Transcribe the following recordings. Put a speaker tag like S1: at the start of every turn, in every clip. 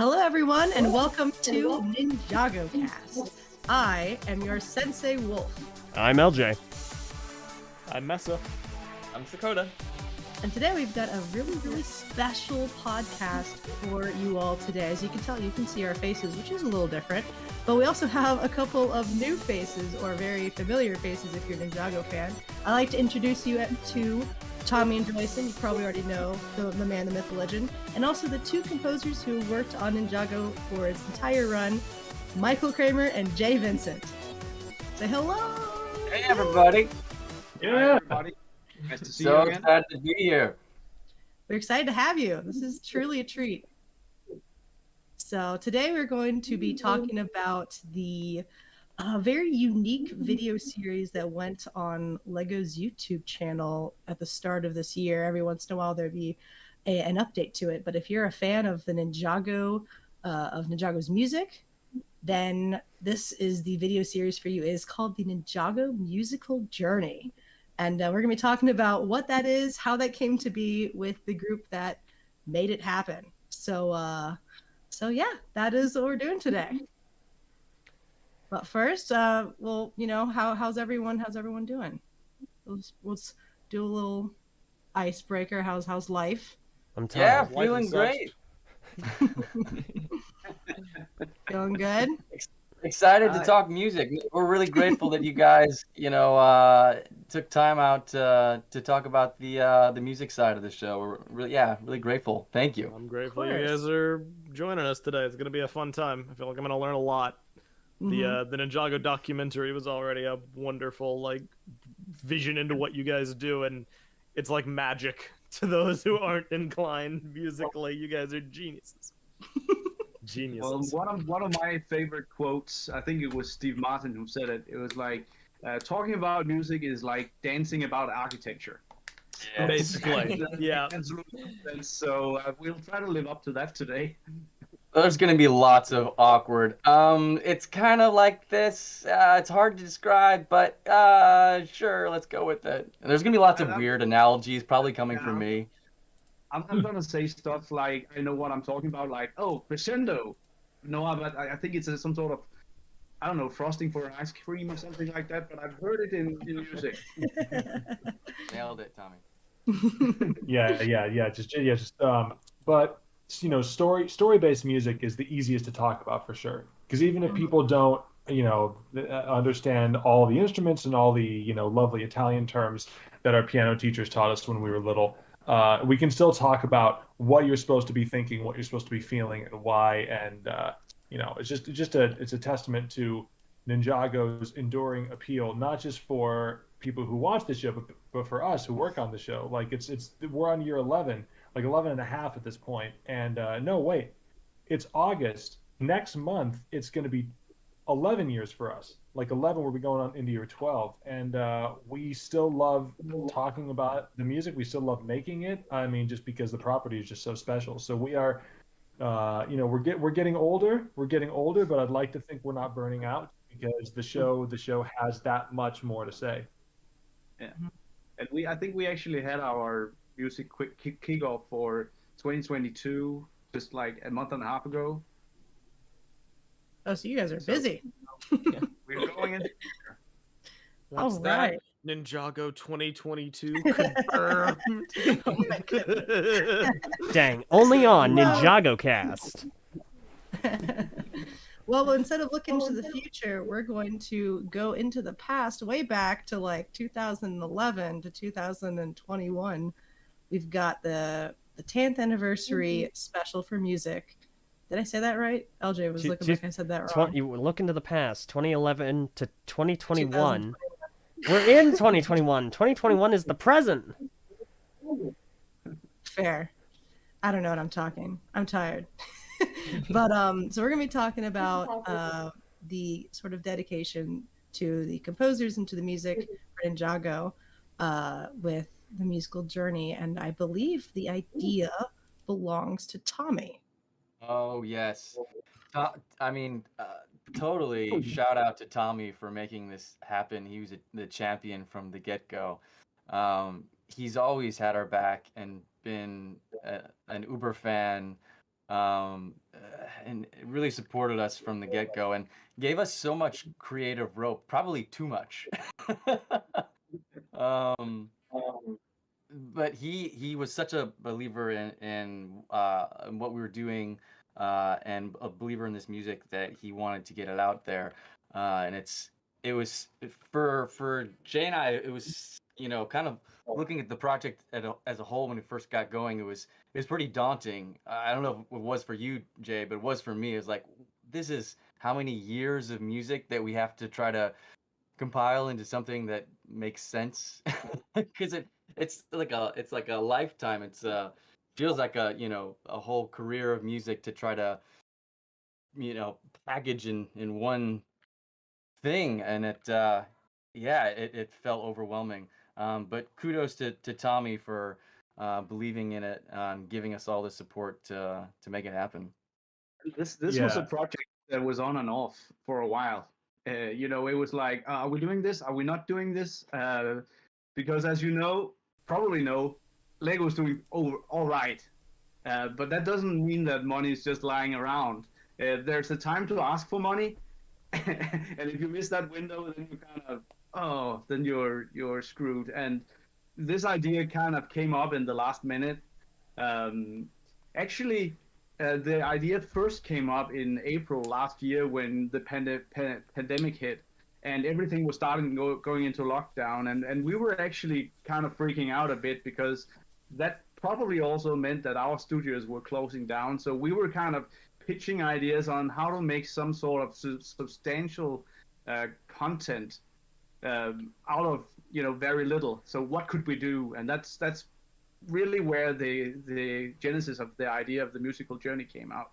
S1: Hello, everyone, and welcome to NINJAGOCast. I am your Sensei Wolfe.
S2: I'm LJ.
S3: I'm Mesa.
S4: I'm Sakota.
S1: And today we've got a really special podcast for you all today. As you can tell, you can see our faces, which is a little different. But we also have a couple of new faces, or very familiar faces if you're a Ninjago fan. I'd like to introduce you to Tommy Andreasen. You probably already know the man, the myth, the legend. And also the two composers who worked on Ninjago for its entire run, Kramer and Jay Vincent. Say hello!
S4: Hey, everybody.
S3: Yeah. Hi, everybody.
S4: Nice to see you again. Excited to be here.
S1: We're excited to have you. This is truly a treat. So today we're going to be talking about the very unique video series that went on LEGO's YouTube channel at the start of this year. Every once in a while there'll be an update to it. But if you're a fan of the Ninjago, of Ninjago's music, then this is the video series for you. It is called the Ninjago Musical Journey. And we're going to be talking about what that is, how that came to be with the group that made it happen. So yeah, that is what we're doing today. But first, well, you know, how's everyone doing? Let's do a little icebreaker. How's life?
S2: I'm tired.
S4: Yeah, feeling great.
S1: Feeling good?
S4: Excited to talk music. We're really grateful that you guys, took time out to talk about the music side of the show. We're really grateful. Thank you.
S3: I'm grateful you guys are joining us today. It's gonna be a fun time. I feel like I'm gonna learn a lot. The Ninjago documentary was already a wonderful vision into what you guys do, and it's like magic to those who aren't inclined musically. You guys are geniuses. Geniuses.
S5: Well, one of my favorite quotes, I think it was Steve Martin who said it. It was like, talking about music is like dancing about architecture.
S4: Yeah.
S3: Basically, yeah.
S5: So we'll try to live up to that today.
S4: There's gonna be lots of awkward. It's kind of like this. It's hard to describe, but sure, let's go with it. And there's gonna be lots of weird analogies, probably coming from me.
S5: I'm gonna say stuff like, I know what I'm talking about, like, oh, crescendo. No, but I think it's some sort of, I don't know, frosting for an ice cream or something like that, but I've heard it in music.
S4: Nailed it, Tommy.
S6: But you know, story-based music is the easiest to talk about for sure. Because even if people don't, understand all the instruments and all the, lovely Italian terms that our piano teachers taught us when we were little, we can still talk about what you're supposed to be thinking, what you're supposed to be feeling, and why. And it's a testament to Ninjago's enduring appeal, not just for people who watch the show, but for us who work on the show. Like we're on year 11, like 11 and a half at this point. And no, wait, it's August next month. It's going to be 11 years for us. Like 11, we'll be going on into year 12, and we still love talking about the music. We still love making it. I mean, just because the property is just so special. So we are, we're getting older. We're getting older, but I'd like to think we're not burning out because the show has that much more to say.
S5: Yeah, and I think we actually had our music quick kickoff for 2022 just like a month and a half ago.
S1: Oh, so you guys are busy.
S5: Yeah, we're going into
S3: What's
S1: All
S3: that?
S1: right.
S3: Ninjago 2022 confirmed.
S1: Oh my goodness.
S2: Dang, only on NINJAGOcast.
S1: Well, instead of looking to the future, we're going to go into the past, way back to like 2011 to 2021. We've got the 10th anniversary special for music. Did I say that right? LJ was looking like I said that wrong.
S2: You look into the past, 2011 to 2021. We're in 2021. 2021 is the present.
S1: Fair. I don't know what I'm talking. I'm tired. But so we're gonna be talking about the sort of dedication to the composers and to the music for Ninjago with the musical journey, and I believe the idea belongs to Tommy.
S4: Oh yes. Totally. Shout out to Tommy for making this happen. He was the champion from the get-go. He's always had our back and been an uber fan and it really supported us from the get-go and gave us so much creative rope, probably too much. But he was such a believer in what we were doing, and a believer in this music that he wanted to get it out there. And it was for Jay and I, it was, kind of looking at the project as a whole when we first got going. It was pretty daunting. I don't know if it was for you, Jay, but it was for me. It was like, this is how many years of music that we have to try to compile into something that makes sense, because it's like a lifetime. It's feels like a whole career of music to try to package in one thing, and it felt overwhelming. But kudos to Tommy for believing in it, giving us all the support to make it happen.
S5: This was a project that was on and off for a while. It was like, are we doing this? Are we not doing this? Because as you probably know, Lego's doing all right. But that doesn't mean that money is just lying around. There's a time to ask for money, and if you miss that window, then you kind of, then you're screwed. And this idea kind of came up in the last minute. Actually, the idea first came up in April last year when the pandemic hit and everything was starting going into lockdown. And we were actually kind of freaking out a bit because that probably also meant that our studios were closing down. So we were kind of pitching ideas on how to make some sort of substantial content out of very little. So what could we do? And that's really where the genesis of the idea of the musical journey came out.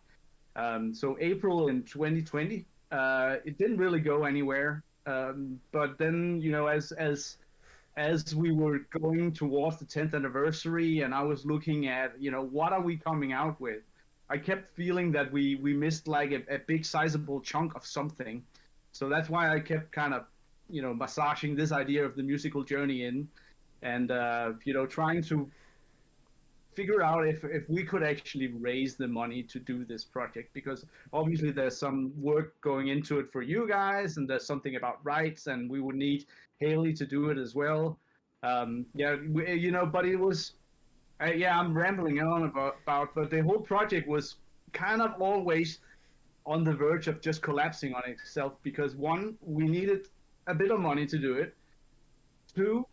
S5: So April in 2020, it didn't really go anywhere. But then, as we were going towards the 10th anniversary, and I was looking at, what are we coming out with? I kept feeling that we missed like a big sizable chunk of something. So that's why I kept kind of, massaging this idea of the musical journey in, and, trying to figure out if we could actually raise the money to do this project, because obviously there's some work going into it for you guys, and there's something about rights, and we would need Haley to do it as well. But it was, I'm rambling on about, but the whole project was kind of always on the verge of just collapsing on itself, because one, we needed a bit of money to do it. Two,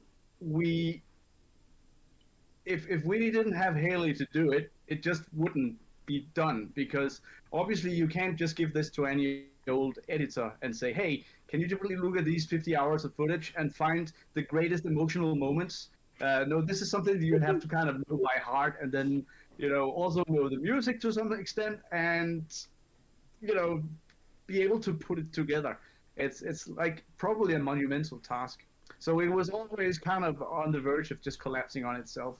S5: if we didn't have Haley to do it, it just wouldn't be done, because obviously you can't just give this to any old editor and say, hey, can you really look at these 50 hours of footage and find the greatest emotional moments? No, this is something that you have to kind of know by heart, and then, also know the music to some extent, and, be able to put it together. It's like probably a monumental task. So it was always kind of on the verge of just collapsing on itself.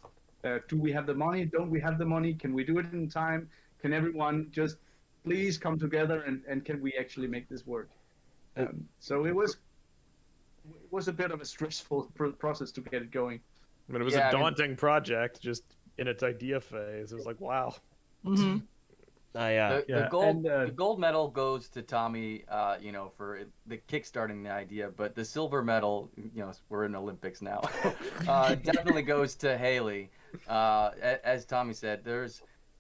S5: Do we have the money? Don't we have the money? Can we do it in time? Can everyone just please come together, and can we actually make this work? So it was a bit of a stressful process to get it going.
S3: I mean, it was a daunting project just in its idea phase. It was like, wow.
S1: Mm-hmm.
S4: The gold medal goes to Tommy, for the kickstarting the idea, but the silver medal, we're in Olympics now, definitely goes to Haley. As Tommy said,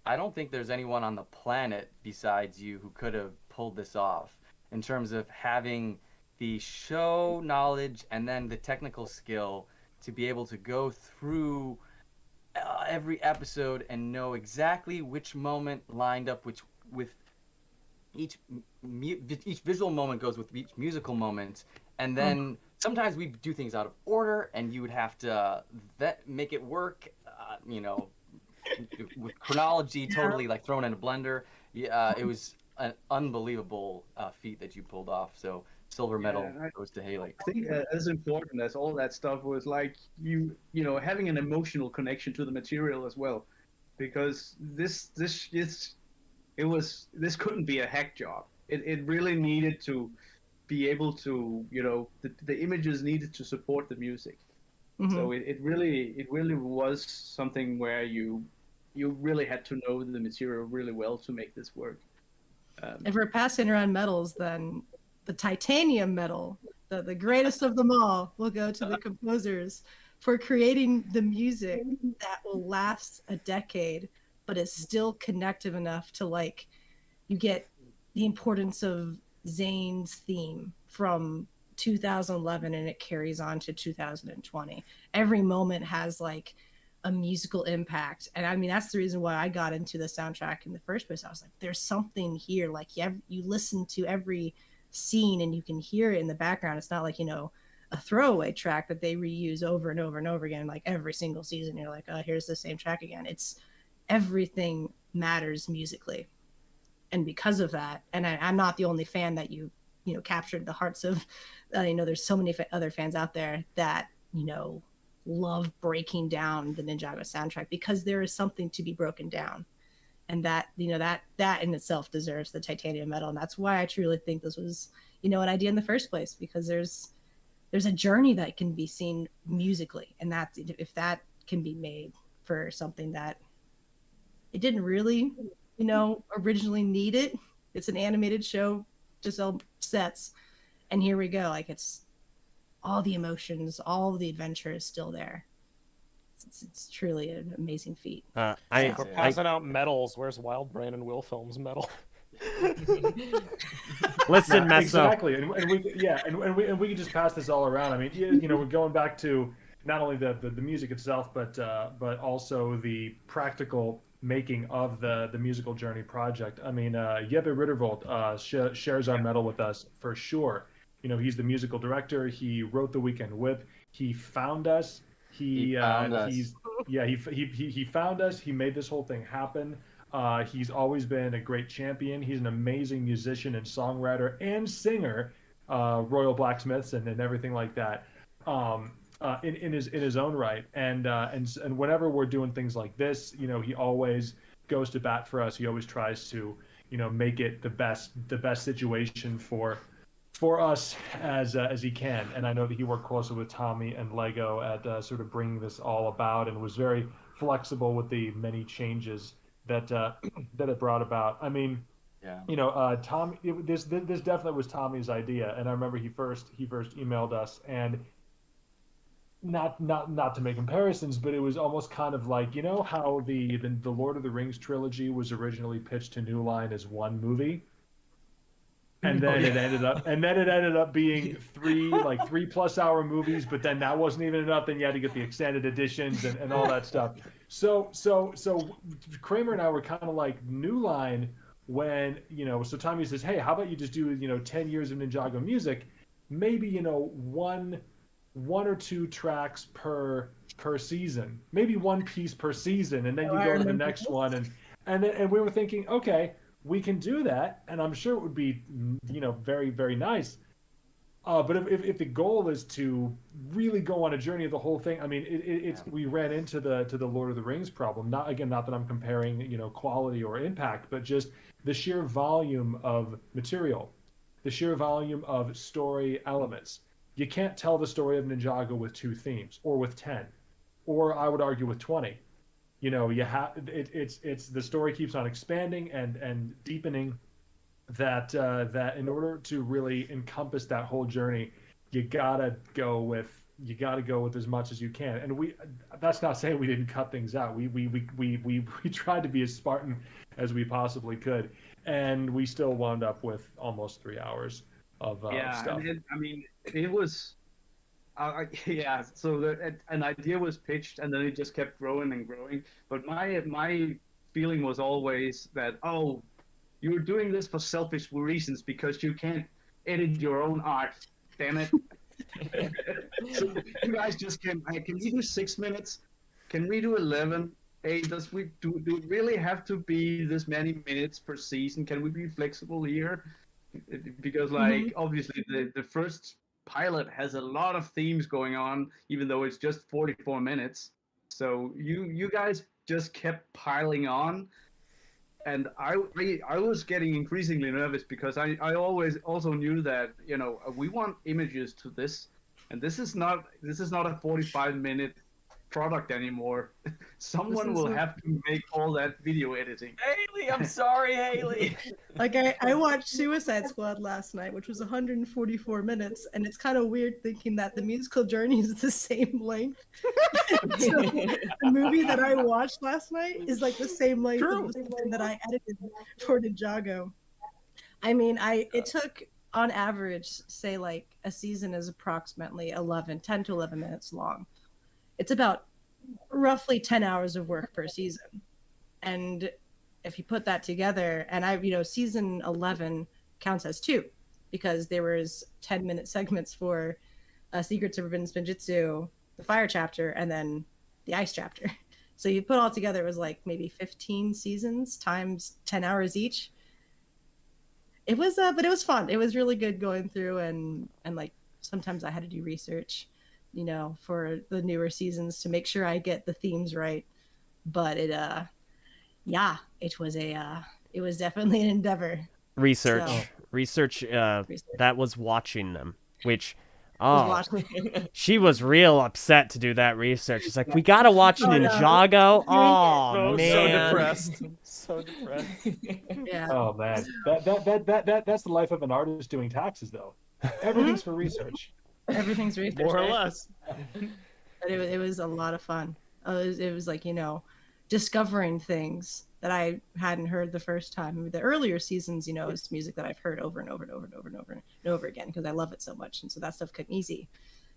S4: I don't think there's anyone on the planet besides you who could have pulled this off in terms of having the show knowledge and then the technical skill to be able to go through every episode and know exactly which moment lined up with each visual moment goes with each musical moment, and then sometimes we do things out of order, and you would have to make it work, with chronology totally like thrown in a blender. It was an unbelievable feat that you pulled off. So silver medal goes to Haley.
S5: I think as important as all that stuff was like having an emotional connection to the material as well, because this couldn't be a hack job. It really needed to be able to the images needed to support the music. Mm-hmm. So it really was something where you you really had to know the material really well to make this work.
S1: If we're passing around medals, then the titanium medal, the greatest of them all, will go to the composers for creating the music that will last a decade, but is still connective enough to, like, you get the importance of Zayn's theme from 2011 and it carries on to 2020. Every moment has like a musical impact, and I mean that's the reason why I got into the soundtrack in the first place. I was like, there's something here. Like you listen to every scene and you can hear it in the background. It's not like, you know, a throwaway track that they reuse over and over and over again, like every single season. You're like, oh, here's the same track again. It's everything matters musically, and because of that, and I'm not the only fan that you know captured the hearts of. You know, there's so many other fans out there that, you know, love breaking down the Ninjago soundtrack because there is something to be broken down, and that, you know, that in itself deserves the titanium medal. And that's why I truly think this was, you know, an idea in the first place, because there's a journey that can be seen musically, and that if that can be made for something that it didn't really, you know, originally need it. It's an animated show to sell sets, and here we go. Like, it's all the emotions, all the adventure is still there. It's truly an amazing feat.
S3: For passing out medals, where's Wild Brain and Will Film's medal?
S2: Listen, Meso.
S6: Exactly, and we can just pass this all around. I mean, you know, we're going back to not only the music itself, but also the practical making of the musical journey project. I mean, Jeppe Rittervold shares our medal with us for sure. You know, he's the musical director. He wrote The Weekend Whip. He found us. He found us. He made this whole thing happen. He's always been a great champion. He's an amazing musician and songwriter and singer, Royal Blacksmiths and everything like that, in his own right. And whenever we're doing things like this, you know, he always goes to bat for us. He always tries to, you know, make it the best situation for us as he can. And I know that he worked closely with Tommy and Lego at sort of bringing this all about, and was very flexible with the many changes that it brought about. I mean, yeah, you know, Tommy, this definitely was Tommy's idea, and I remember he first emailed us, and not to make comparisons, but it was almost kind of like, you know, how the Lord of the Rings trilogy was originally pitched to New Line as one movie. And then it ended up being 3+ hour movies, but then that wasn't even enough. Then you had to get the extended editions and all that stuff. So Kramer and I were kind of like New Line when, you know, so Tommy says, hey, how about you just do, you know, 10 years of Ninjago music, maybe, you know, one or two tracks per season, maybe one piece per season, and then you go to the next one, and we were thinking, okay, we can do that, and I'm sure it would be, you know, very, very nice. But if the goal is to really go on a journey of the whole thing, I mean, we ran into the Lord of the Rings problem. Not that I'm comparing, you know, quality or impact, but just the sheer volume of material, the sheer volume of story elements. You can't tell the story of Ninjago with 2 themes, or with 10, or I would argue with 20. You know, you have it's the story keeps on expanding and deepening. That in order to really encompass that whole journey, you gotta go with as much as you can. And that's not saying we didn't cut things out. We tried to be as Spartan as we possibly could, and we still wound up with almost 3 hours of stuff.
S5: I mean, it was. So an idea was pitched, and then it just kept growing and growing. But my feeling was always that, oh, you're doing this for selfish reasons because you can't edit your own art. Damn it! So you guys just can we do 6 minutes? Can we do 11? Hey, do it really have to be this many minutes per season? Can we be flexible here? Because obviously the first pilot has a lot of themes going on, even though it's just 44 minutes. So you guys just kept piling on, and I was getting increasingly nervous because I always also knew that, you know, we want images to this, and this is not a 45-minute product anymore. Someone will have to make all that video editing.
S4: Haley, I'm sorry, Haley.
S1: Like I watched Suicide Squad last night, which was 144 minutes, and it's kind of weird thinking that the musical journey is the same length. So, the movie that I watched last night is like the same length as the one that I edited for Ninjago. I mean, it took on average, say like a season is approximately 10 to 11 minutes long. It's about roughly 10 hours of work per season. And if you put that together, and season 11 counts as 2 because there was 10-minute segments for Secrets of Forbidden Spinjitzu, the Fire chapter, and then the Ice chapter. So you put all together, it was like maybe 15 seasons times 10 hours each. It was, but it was fun. It was really good going through, and like sometimes I had to do research, for the newer seasons to make sure I get the themes right. But it was definitely an endeavor.
S2: Research. That was watching them, which she was real upset to do that research. It's like, we gotta watch Ninjago. Oh man,
S3: so depressed. So depressed.
S1: Yeah.
S6: Oh man, that's the life of an artist doing taxes, though. Everything's for research.
S1: Everything's research,
S3: More or
S1: right?
S3: less.
S1: But it was a lot of fun. It was like, discovering things that I hadn't heard the first time. I mean, the earlier seasons, it's music that I've heard over and over and over and over and over and over again because I love it so much, and so that stuff came easy.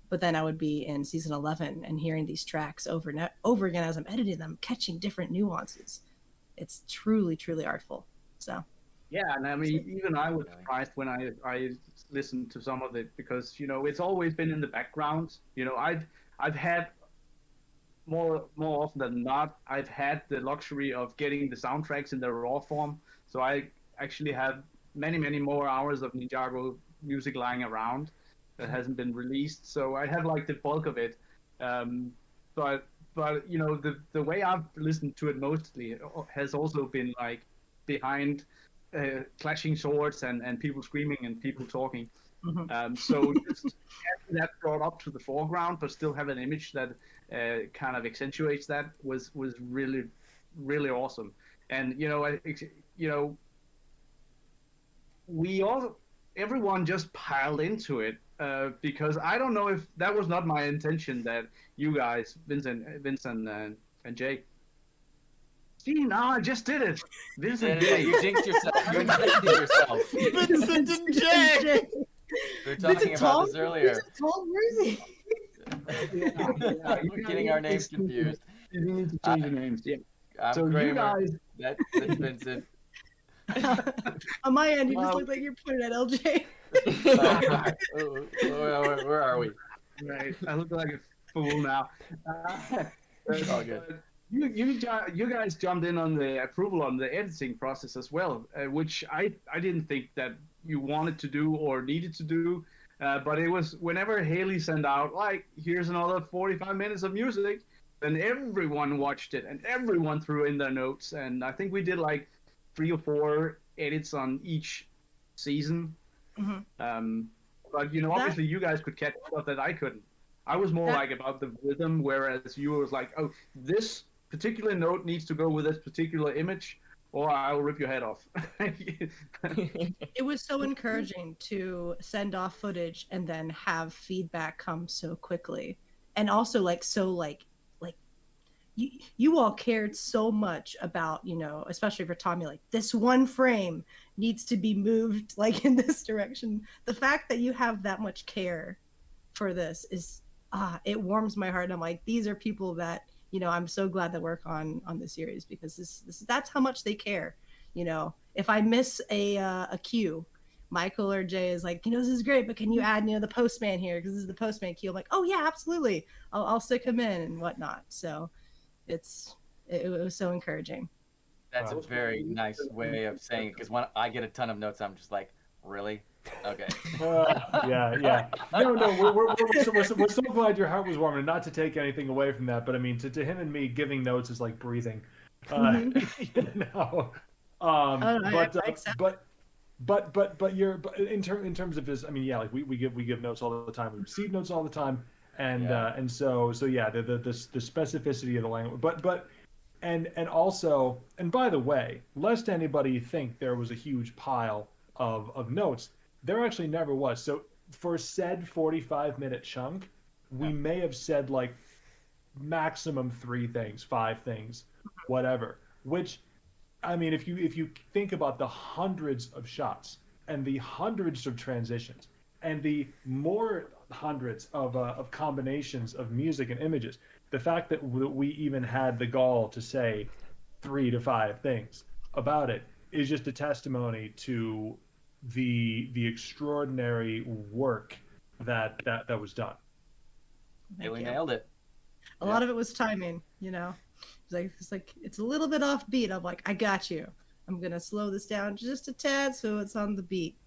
S1: But then I would be in season 11 and hearing these tracks over and over again as I'm editing them, catching different nuances. It's truly, truly artful. So.
S5: Yeah, and I mean, even I was surprised when I listened to some of it because it's always been in the background. I've had more often than not, I've had the luxury of getting the soundtracks in their raw form. So I actually have many more hours of Ninjago music lying around that hasn't been released. So I have like the bulk of it. But the way I've listened to it mostly has also been like behind clashing swords and people screaming and people talking.
S1: Mm-hmm.
S5: So just having that brought up to the foreground, but still have an image that kind of accentuates that was really, really awesome. And everyone just piled into it because I don't know if that was not my intention that you guys, Vincent and Jay. See, now I just did it. Vincent,
S4: Yeah, you jinxed yourself. You jinxed yourself.
S3: Vincent and Jay.
S4: We were talking about this earlier.
S1: Where is he?
S4: We're getting our names confused.
S5: You need to change the names. Yeah.
S4: I'm
S5: So
S4: Kramer.
S5: you guys.
S4: That's Vincent.
S1: On my end, you just look like you're pointing at LJ.
S4: Where are we?
S5: Right. I look like a fool now.
S4: It's all good.
S5: You guys jumped in on the approval on the editing process as well, which I didn't think that you wanted to do or needed to do. But it was whenever Haley sent out, like, here's another 45 minutes of music, then everyone watched it and everyone threw in their notes. And I think we did like 3 or 4 edits on each season. Mm-hmm. But obviously you guys could catch stuff that I couldn't. I was more like about the rhythm, whereas you was like, oh, this particular note needs to go with this particular image, or I will rip your head off.
S1: It was so encouraging to send off footage and then have feedback come so quickly, and also you all cared so much about, especially for Tommy, like this one frame needs to be moved like in this direction. The fact that you have that much care for this is it warms my heart. And I'm like, these are people that I'm so glad that work on the series, because that's how much they care. If I miss a cue, Michael or Jay is like, this is great, but can you add the postman here because this is the postman cue. I'm like, oh yeah, absolutely, I'll stick him in and whatnot. So it was so encouraging.
S4: That's a very nice way of saying it, because when I get a ton of notes, I'm just like, really? Okay.
S6: Yeah. No, we're so glad your heart was warm, and not to take anything away from that, but I mean, to him and me, giving notes is like breathing. But you're in terms of his. I mean, yeah, like we give notes all the time. We receive notes all the time, and so yeah, the specificity of the language, but and also, and by the way, lest anybody think there was a huge pile of notes, there actually never was. So for said 45-minute chunk, we may have said like maximum 3 things, 5 things, whatever. Which, I mean, if you think about the hundreds of shots and the hundreds of transitions and the more hundreds of combinations of music and images, the fact that we even had the gall to say 3 to 5 things about it is just a testimony to the extraordinary work that was done.
S4: Really nailed it.
S1: A lot of it was timing, you know. It's like it's a little bit off beat. I'm like, I got you. I'm gonna slow this down just a tad so it's on the beat.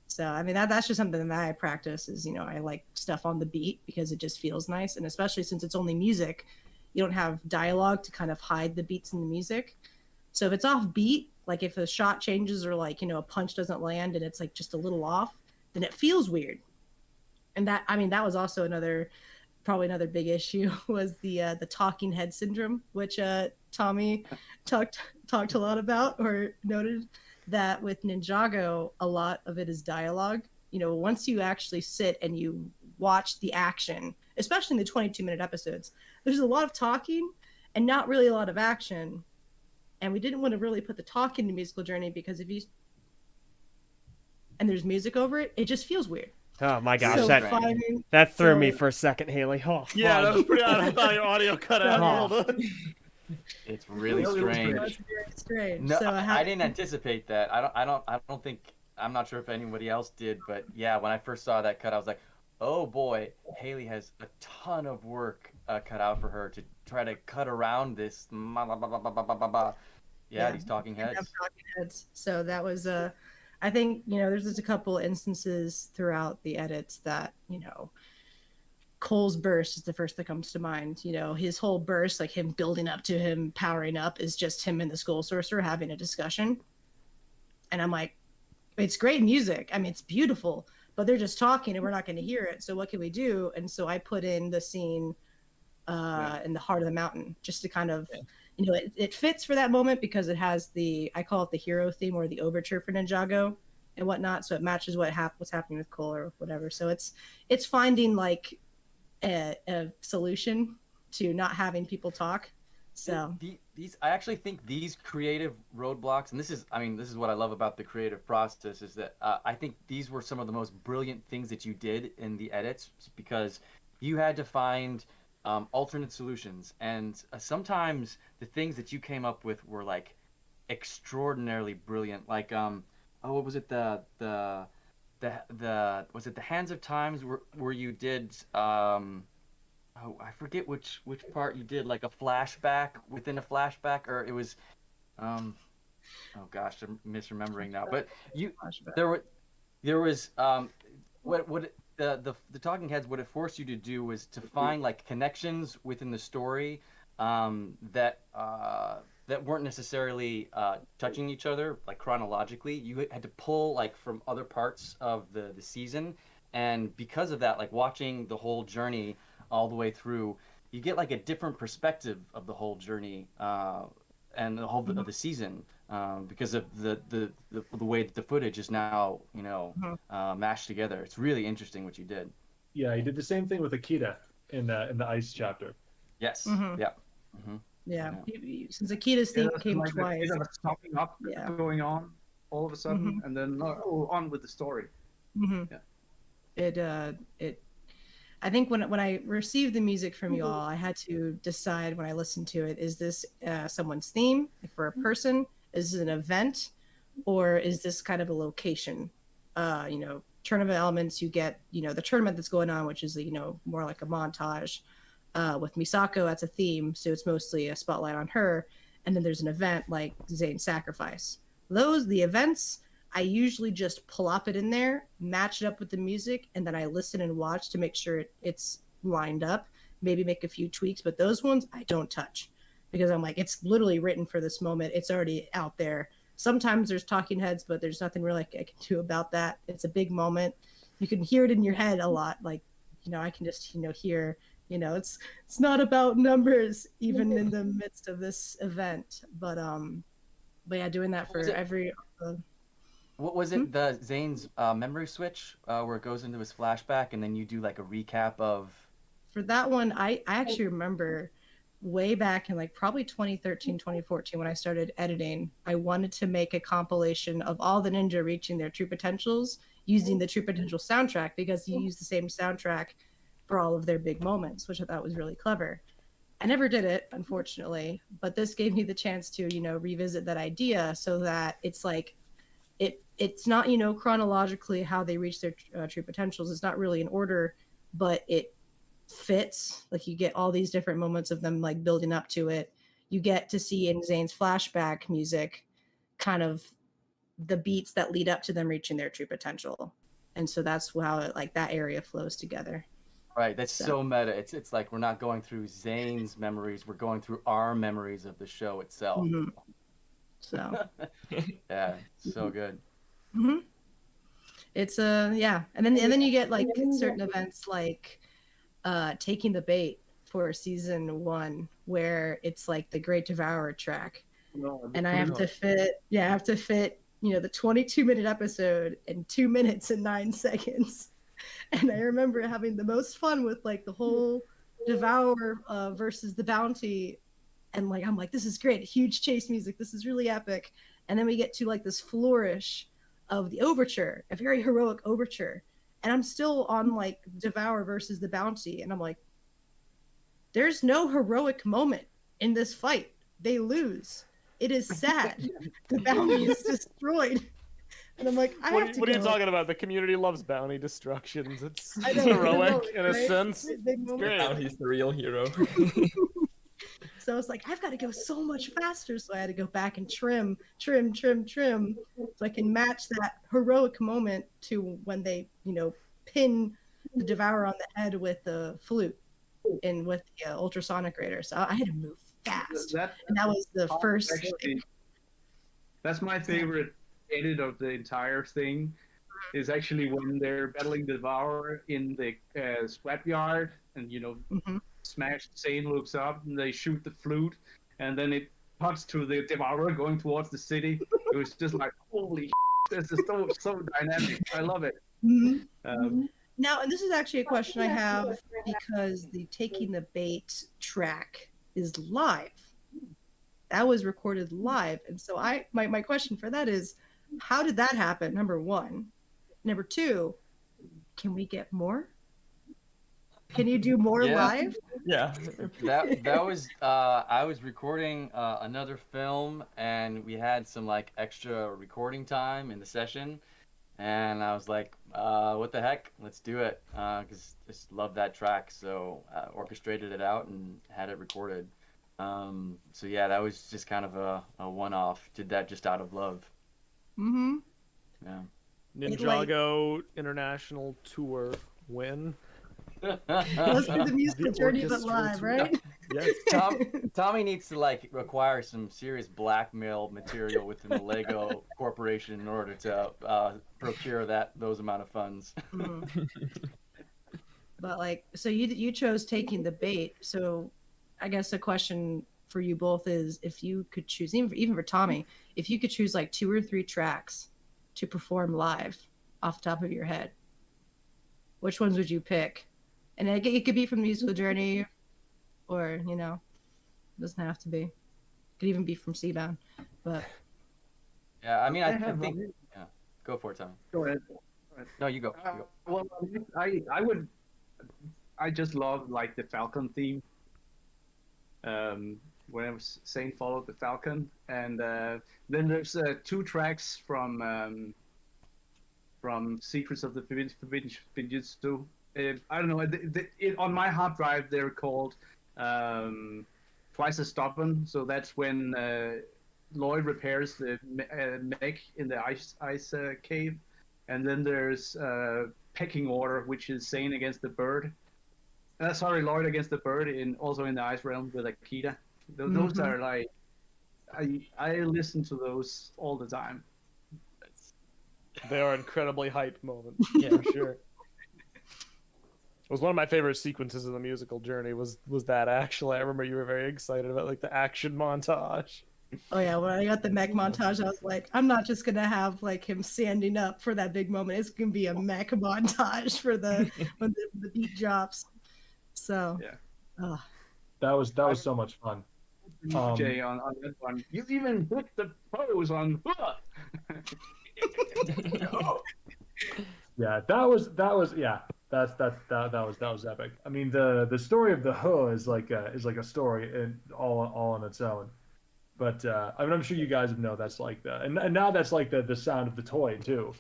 S1: So I mean that's just something that I practice is, you know, I like stuff on the beat because it just feels nice, and especially since it's only music, you don't have dialogue to kind of hide the beats in the music. So if it's off beat, like if a shot changes or like, you know, a punch doesn't land and it's like just a little off, then it feels weird. And that, I mean, that was also probably another big issue was the talking head syndrome, which Tommy talked a lot about, or noted that with Ninjago, a lot of it is dialogue. You know, once you actually sit and you watch the action, especially in the 22-minute episodes, there's a lot of talking and not really a lot of action. And we didn't want to really put the talk into Musical Journey because and there's music over it, it just feels weird.
S2: Oh my gosh,
S1: So
S2: that threw me for a second, Haley. Oh,
S3: Yeah, that
S2: fudge.
S3: was pretty odd. I thought your audio cut out.
S2: Oh.
S3: Hold on.
S4: It's really
S1: That's
S4: strange.
S1: very strange.
S4: No,
S1: So
S4: I didn't anticipate that. I don't think, I'm not sure if anybody else did, but yeah, when I first saw that cut, I was like, oh boy, Haley has a ton of work cut out for her to try to cut around this. Yeah, these talking heads.
S1: So that was I think, you know, there's just a couple instances throughout the edits that, you know, Cole's burst is the first that comes to mind. You know, his whole burst, like him building up to him powering up, is just him and the Skull Sorcerer having a discussion. And I'm like, it's great music. I mean, it's beautiful, but they're just talking and we're not going to hear it. So what can we do? And so I put in the scene in the heart of the mountain just to kind of, you know, it fits for that moment because it has I call it the hero theme or the overture for Ninjago and whatnot. So it matches what's happening with Cole or whatever. So it's finding like a solution to not having people talk. So
S4: I actually think these creative roadblocks, and this is what I love about the creative process, is that I think these were some of the most brilliant things that you did in the edits, because you had to find alternate solutions, and sometimes the things that you came up with were like extraordinarily brilliant. Like what was it, the was it the Hands of Times where you did I forget which part you did, like a flashback within a flashback, or it was oh gosh, I'm misremembering now. But there was what the talking heads, what it forced you to do was to find like connections within the story that weren't necessarily touching each other like chronologically. You had to pull like from other parts of the season, and because of that, like watching the whole journey all the way through, you get like a different perspective of the whole journey and the whole of the season because of the way that the footage is now, you know, mashed together. It's really interesting what you did.
S6: Yeah, you did the same thing with Akita in the Ice chapter.
S4: Yes.
S1: Mm-hmm.
S4: Yeah.
S1: Mm-hmm. Yeah. Since Akita's theme came
S5: like
S1: twice.
S5: Stopping up, going on all of a sudden, and then on with the story.
S1: Mm-hmm. Yeah. It I think when I received the music from you all, I had to decide when I listened to it, is this someone's theme for a person? Is it an event? Or is this kind of a location? You know, tournament elements, you get, you know, the tournament that's going on, which is, you know, more like a montage. With Misako, that's a theme, so it's mostly a spotlight on her. And then there's an event like Zane's Sacrifice. The events, I usually just plop it in there, match it up with the music, and then I listen and watch to make sure it's lined up, maybe make a few tweaks. But those ones I don't touch because I'm like, it's literally written for this moment. It's already out there. Sometimes there's talking heads, but there's nothing really I can do about that. It's a big moment. You can hear it in your head a lot. Like I can just hear it's not about numbers even in the midst of this event, but yeah, doing that for every.
S4: What was it? The Zane's memory switch, where it goes into his flashback, and then you do like a recap of.
S1: For that one, I actually remember way back in like probably 2013, 2014 when I started editing, I wanted to make a compilation of all the ninja reaching their true potentials using the True Potential soundtrack, because you use the same soundtrack for all of their big moments, which I thought was really clever. I never did it, unfortunately, but this gave me the chance to, revisit that idea so that it's like it's not, chronologically how they reach their true potentials. It's not really in order, but it fits. Like you get all these different moments of them like building up to it. You get to see in Zane's flashback music kind of the beats that lead up to them reaching their true potential, and so that's how like that area flows together.
S4: Right, that's so meta. It's like we're not going through Zane's memories, we're going through our memories of the show itself.
S1: Mm-hmm. So
S4: yeah, so good.
S1: Mm-hmm. It's yeah, and then you get like certain events like Taking the Bait for season 1, where it's like the Great Devourer track, and I have to fit the 22-minute episode in 2 minutes and 9 seconds. And I remember having the most fun with like the whole Devourer versus the Bounty, and like I'm like, this is great, huge chase music, this is really epic. And then we get to like this flourish of the overture, a very heroic overture, and I'm still on like Devour versus the Bounty, and I'm like, there's no heroic moment in this fight. They lose. It is sad. The Bounty is destroyed. And I'm like,
S3: what are you talking about? The community loves bounty destructions. It's
S1: know,
S3: heroic in a
S1: right?
S3: sense. It's great.
S7: Bounty's the real hero.
S1: So it's like, I've got to go so much faster. So I had to go back and trim, so I can match that heroic moment to when they, pin the Devourer on the head with the flute and with the ultrasonic radar. So I had to move fast. And that was the first.
S5: Actually, that's my favorite edit of the entire thing. Is actually when they're battling the Devourer in the scrapyard, and Smash Zane looks up and they shoot the flute, and then it cuts to the Devourer going towards the city. It was just like, holy this is so dynamic. I love it.
S1: Mm-hmm. Now, and this is actually a question I have, because the Taking the Bait track is live. That was recorded live. And so my question for that is, how did that happen? Number one. Number two, can we get more? Can you do more live?
S7: Yeah.
S4: That was I was recording another film, and we had some like extra recording time in the session, and I was like, what the heck, let's do it, because I just love that track. So orchestrated it out and had it recorded. So yeah, that was just kind of a one-off. Did that just out of love.
S1: Mm-hmm.
S4: Yeah.
S3: Ninjago International Tour win.
S1: Let's do the musical journey, but live, right?
S3: Yes.
S4: Tommy needs to like acquire some serious blackmail material within the Lego Corporation in order to procure those amount of funds.
S1: Mm-hmm. But like, so you chose Taking the Bait. So I guess the question for you both is, if you could choose, even for Tommy, if you could choose like 2 or 3 tracks to perform live off the top of your head, which ones would you pick? And it could be from the musical journey, or it doesn't have to be. It could even be from Skybound. But
S4: yeah, I mean, I think yeah. Go for it, Tommy.
S5: Go ahead.
S4: No, you go.
S5: Well, I just love like the Falcon theme. Whenever Saint followed the Falcon, and then there's 2 tracks from Secrets of the Forbidden Spinjitzu. I don't know. On my hard drive, they're called Twice as Stubborn. So that's when Lloyd repairs the mech in the ice cave, and then there's Pecking Order, which is Zane against the bird. Lloyd against the bird, also in the ice realm with Akita. Those are like, I listen to those all the time.
S3: They are incredibly hype moments. Yeah, sure. It was one of my favorite sequences of the musical journey. Was that actually? I remember you were very excited about like the action montage.
S1: Oh yeah, when I got the mech montage, I was like, I'm not just gonna have like him standing up for that big moment. It's gonna be a mech montage for when the beat drops. So
S3: yeah,
S6: that was so much fun.
S5: Jay on that one. You even hit the pose on.
S6: Yeah, that was yeah. That was epic. I mean, the story of the Huh is like a story and all on its own. But I mean, I'm sure you guys know that's like and now that's like the sound of the toy too.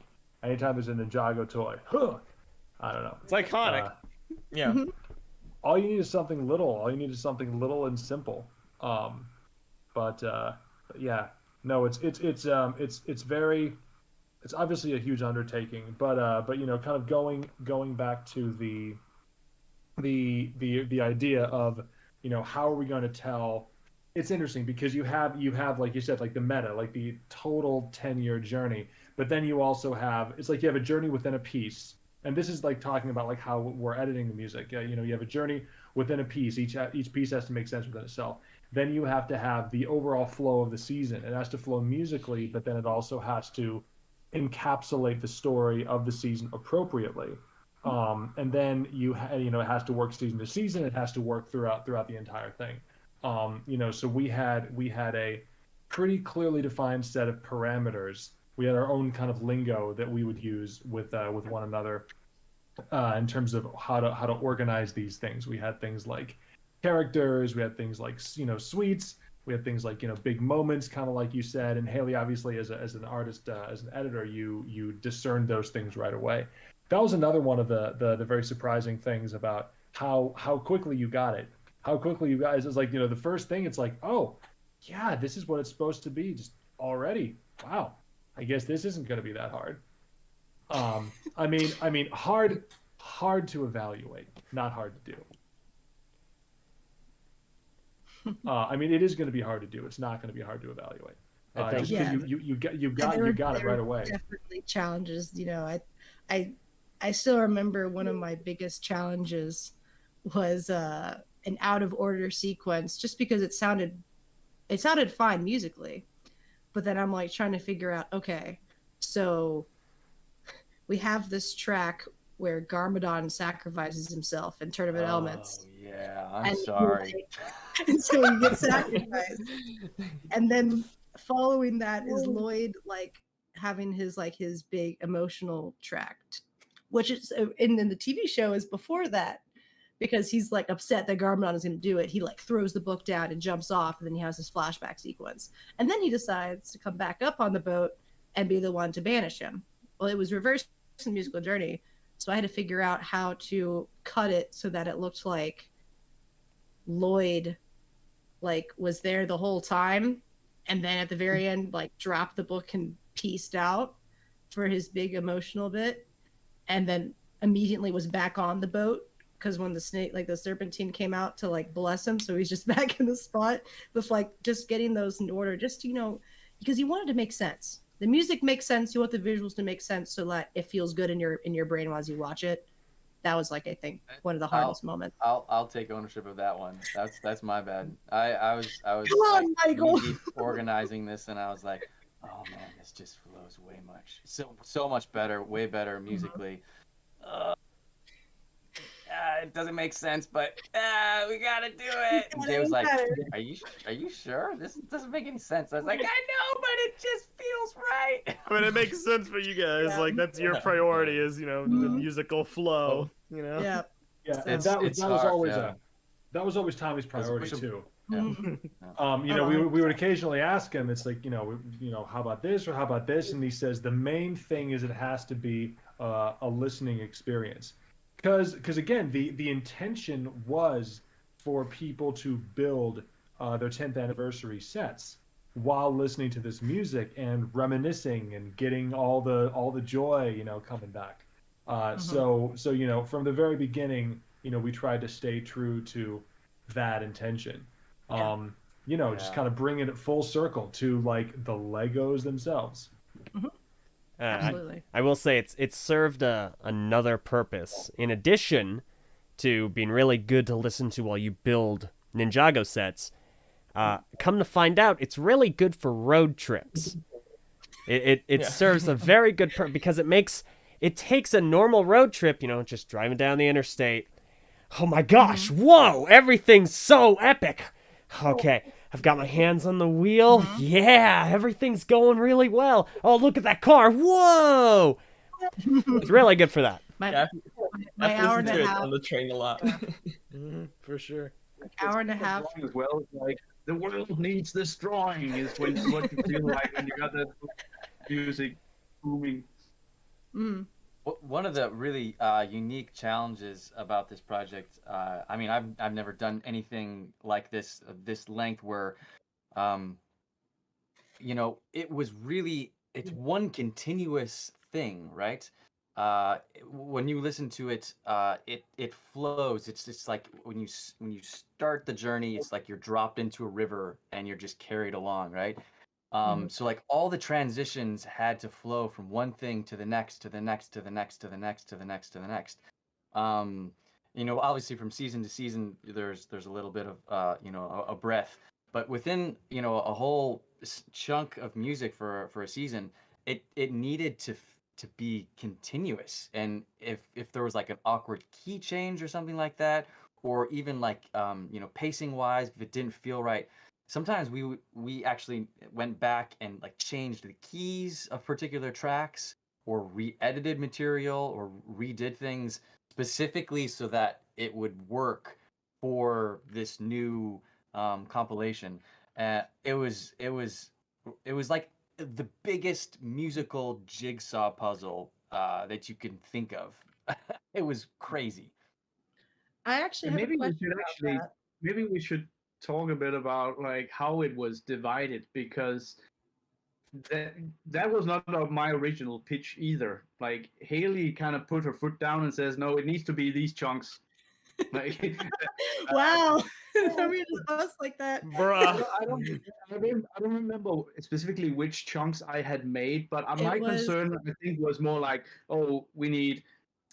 S6: Anytime there's a Ninjago toy, Huh, I don't know.
S3: it's iconic. Yeah.
S6: All you need is something little. All you need is something little and simple. But yeah, no, it's very, it's obviously a huge undertaking. But you know, kind of going back to the idea of, you know, how are we going to tell? It's interesting because you have like you said, like the meta, like the total 10-year journey, but then you also have, it's like you have a journey within a piece. And this is like talking about like how we're editing the music. You know, you have a journey within a piece. Each piece has to make sense within itself. Then you have to have the overall flow of the season. It has to flow musically, but then it also has to encapsulate the story of the season appropriately. And then you know, it has to work season to season. It has to work throughout the entire thing. You know, so we had a pretty clearly defined set of parameters. We had our own kind of lingo that we would use with one another in terms of how to organize these things. We had things like characters, we had things like, you know, suites, we had things like, you know, big moments, kind of like you said. And Haley, obviously, as an artist, as an editor, you discerned those things right away. That was another one of the very surprising things about how quickly you got it. How quickly you guys, it's like, you know, the first thing, it's like, oh, yeah, this is what it's supposed to be, just already. Wow, I guess this isn't going to be that hard. I mean, hard to evaluate, not hard to do. I mean, it is going to be hard to do. It's not going to be hard to evaluate.
S2: I think,
S6: just you got it right away.
S1: Definitely challenges. You know, I still remember one of my biggest challenges was an out of order sequence, just because it sounded fine musically, but then I'm like trying to figure out, okay, so we have this track where Garmadon sacrifices himself in Tournament of Elements.
S4: Yeah, I'm sorry.
S1: And so he gets sacrificed, and then following that is Lloyd like having his big emotional track, which is in the TV show is before that, because he's like upset that Garmadon is going to do it. He like throws the book down and jumps off, and then he has his flashback sequence, and then he decides to come back up on the boat and be the one to banish him. Well, it was reversed in the musical journey, so I had to figure out how to cut it so that it looked like Lloyd like was there the whole time, and then at the very end like dropped the book and pieced out for his big emotional bit, and then immediately was back on the boat because when the snake, like the serpentine, came out to like bless him, so he's just back in the spot with like just getting those in order, just, you know, because you wanted to make sense. The music makes sense. You want the visuals to make sense so that it feels good in your brain as you watch it. That was like, I think, one of the hardest moments.
S4: I'll take ownership of that one. That's my bad. I was
S1: Come on,
S4: like,
S1: Michael.
S4: organizing this, and I was like, oh man, this just flows way much, so much better, way better musically. It doesn't make sense, but we gotta do it. And Jay was like, are you sure? This doesn't make any sense. I was like, I know, but it just feels right.
S3: I mean, it makes sense for you guys. Yeah. Like, that's your priority is, you know, the musical flow, you know?
S1: Yeah.
S6: Yeah, and that was always Tommy's priority too.
S4: Yeah.
S6: You know, we would occasionally ask him, it's like, you know, how about this or how about this? And he says the main thing is it has to be a listening experience. Because again, the intention was for people to build their 10th anniversary sets while listening to this music and reminiscing and getting all the joy, you know, coming back. So you know, from the very beginning, you know, we tried to stay true to that intention. You know, just kind of bringing it full circle to like the Legos themselves.
S1: Absolutely.
S2: I will say it served another purpose. In addition to being really good to listen to while you build Ninjago sets. Come to find out, it's really good for road trips. It serves a very good because it takes a normal road trip, just driving down the interstate. Oh my gosh, whoa, everything's so epic. Okay, I've got my hands on the wheel. Yeah, everything's going really well. Oh, look at that car. Whoa. It's really good for that.
S1: My
S7: hour and a half on the train a lot.
S3: For sure.
S1: Hour and a half
S5: as well. Like the world needs this drawing is what you feel like when you got that music booming.
S4: One of the really unique challenges about this project, I mean, I've never done anything like this length where, it was really, it's one continuous thing, right? When you listen to it, it flows. It's just like when you start the journey, it's like you're dropped into a river and you're just carried along, right? So like all the transitions had to flow from one thing to the next, to the next, to the next, to the next, to the next, to the next. Obviously from season to season, there's a little bit of a breath, but within a whole chunk of music for a season, it needed to be continuous. And if there was like an awkward key change or something like that, or even like pacing wise, if it didn't feel right, sometimes we actually went back and like changed the keys of particular tracks, or re-edited material, or redid things specifically so that it would work for this new compilation. It was like the biggest musical jigsaw puzzle that you can think of. It was crazy.
S1: I actually have a question about that.
S5: Maybe we should talk a bit about like how it was divided, because that was not my original pitch either. Like Haley kind of put her foot down and says, no, it needs to be these chunks. Like,
S1: wow. Somebody just us like that.
S3: Bruh.
S5: I don't remember specifically which chunks I had made, but my concern, I think, was more like, oh, we need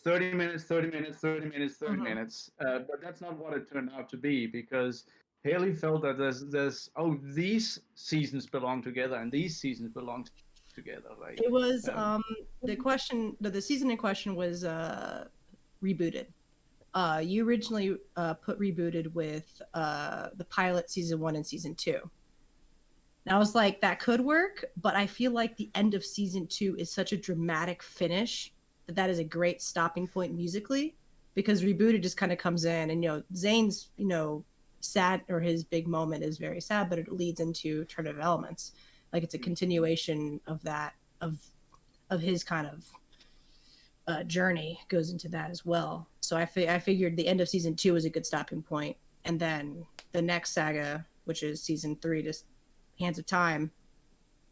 S5: 30 minutes, 30 minutes, 30 minutes, 30 minutes. But that's not what it turned out to be, because Haley felt that there's these seasons belong together and these seasons belong together. Like
S1: it was the season in question was rebooted. You originally put rebooted with the pilot season 1 and season 2. And I was like, that could work, but I feel like the end of season 2 is such a dramatic finish that is a great stopping point musically, because rebooted just kind of comes in and Zayn's sad, or his big moment is very sad, but it leads into Turn of Elements. Like it's a continuation of that of his kind of journey goes into that as well. So I figured the end of season 2 was a good stopping point, and then the next saga, which is season 3, just Hands of Time,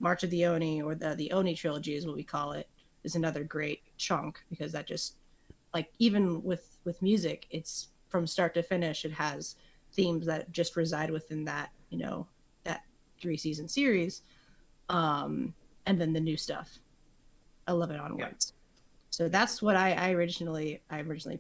S1: March of the Oni, or the Oni trilogy is what we call it, is another great chunk, because that just, like, even with music, it's from start to finish, it has themes that just reside within that that 3-season series, and then the new stuff 11 onwards. So that's what I originally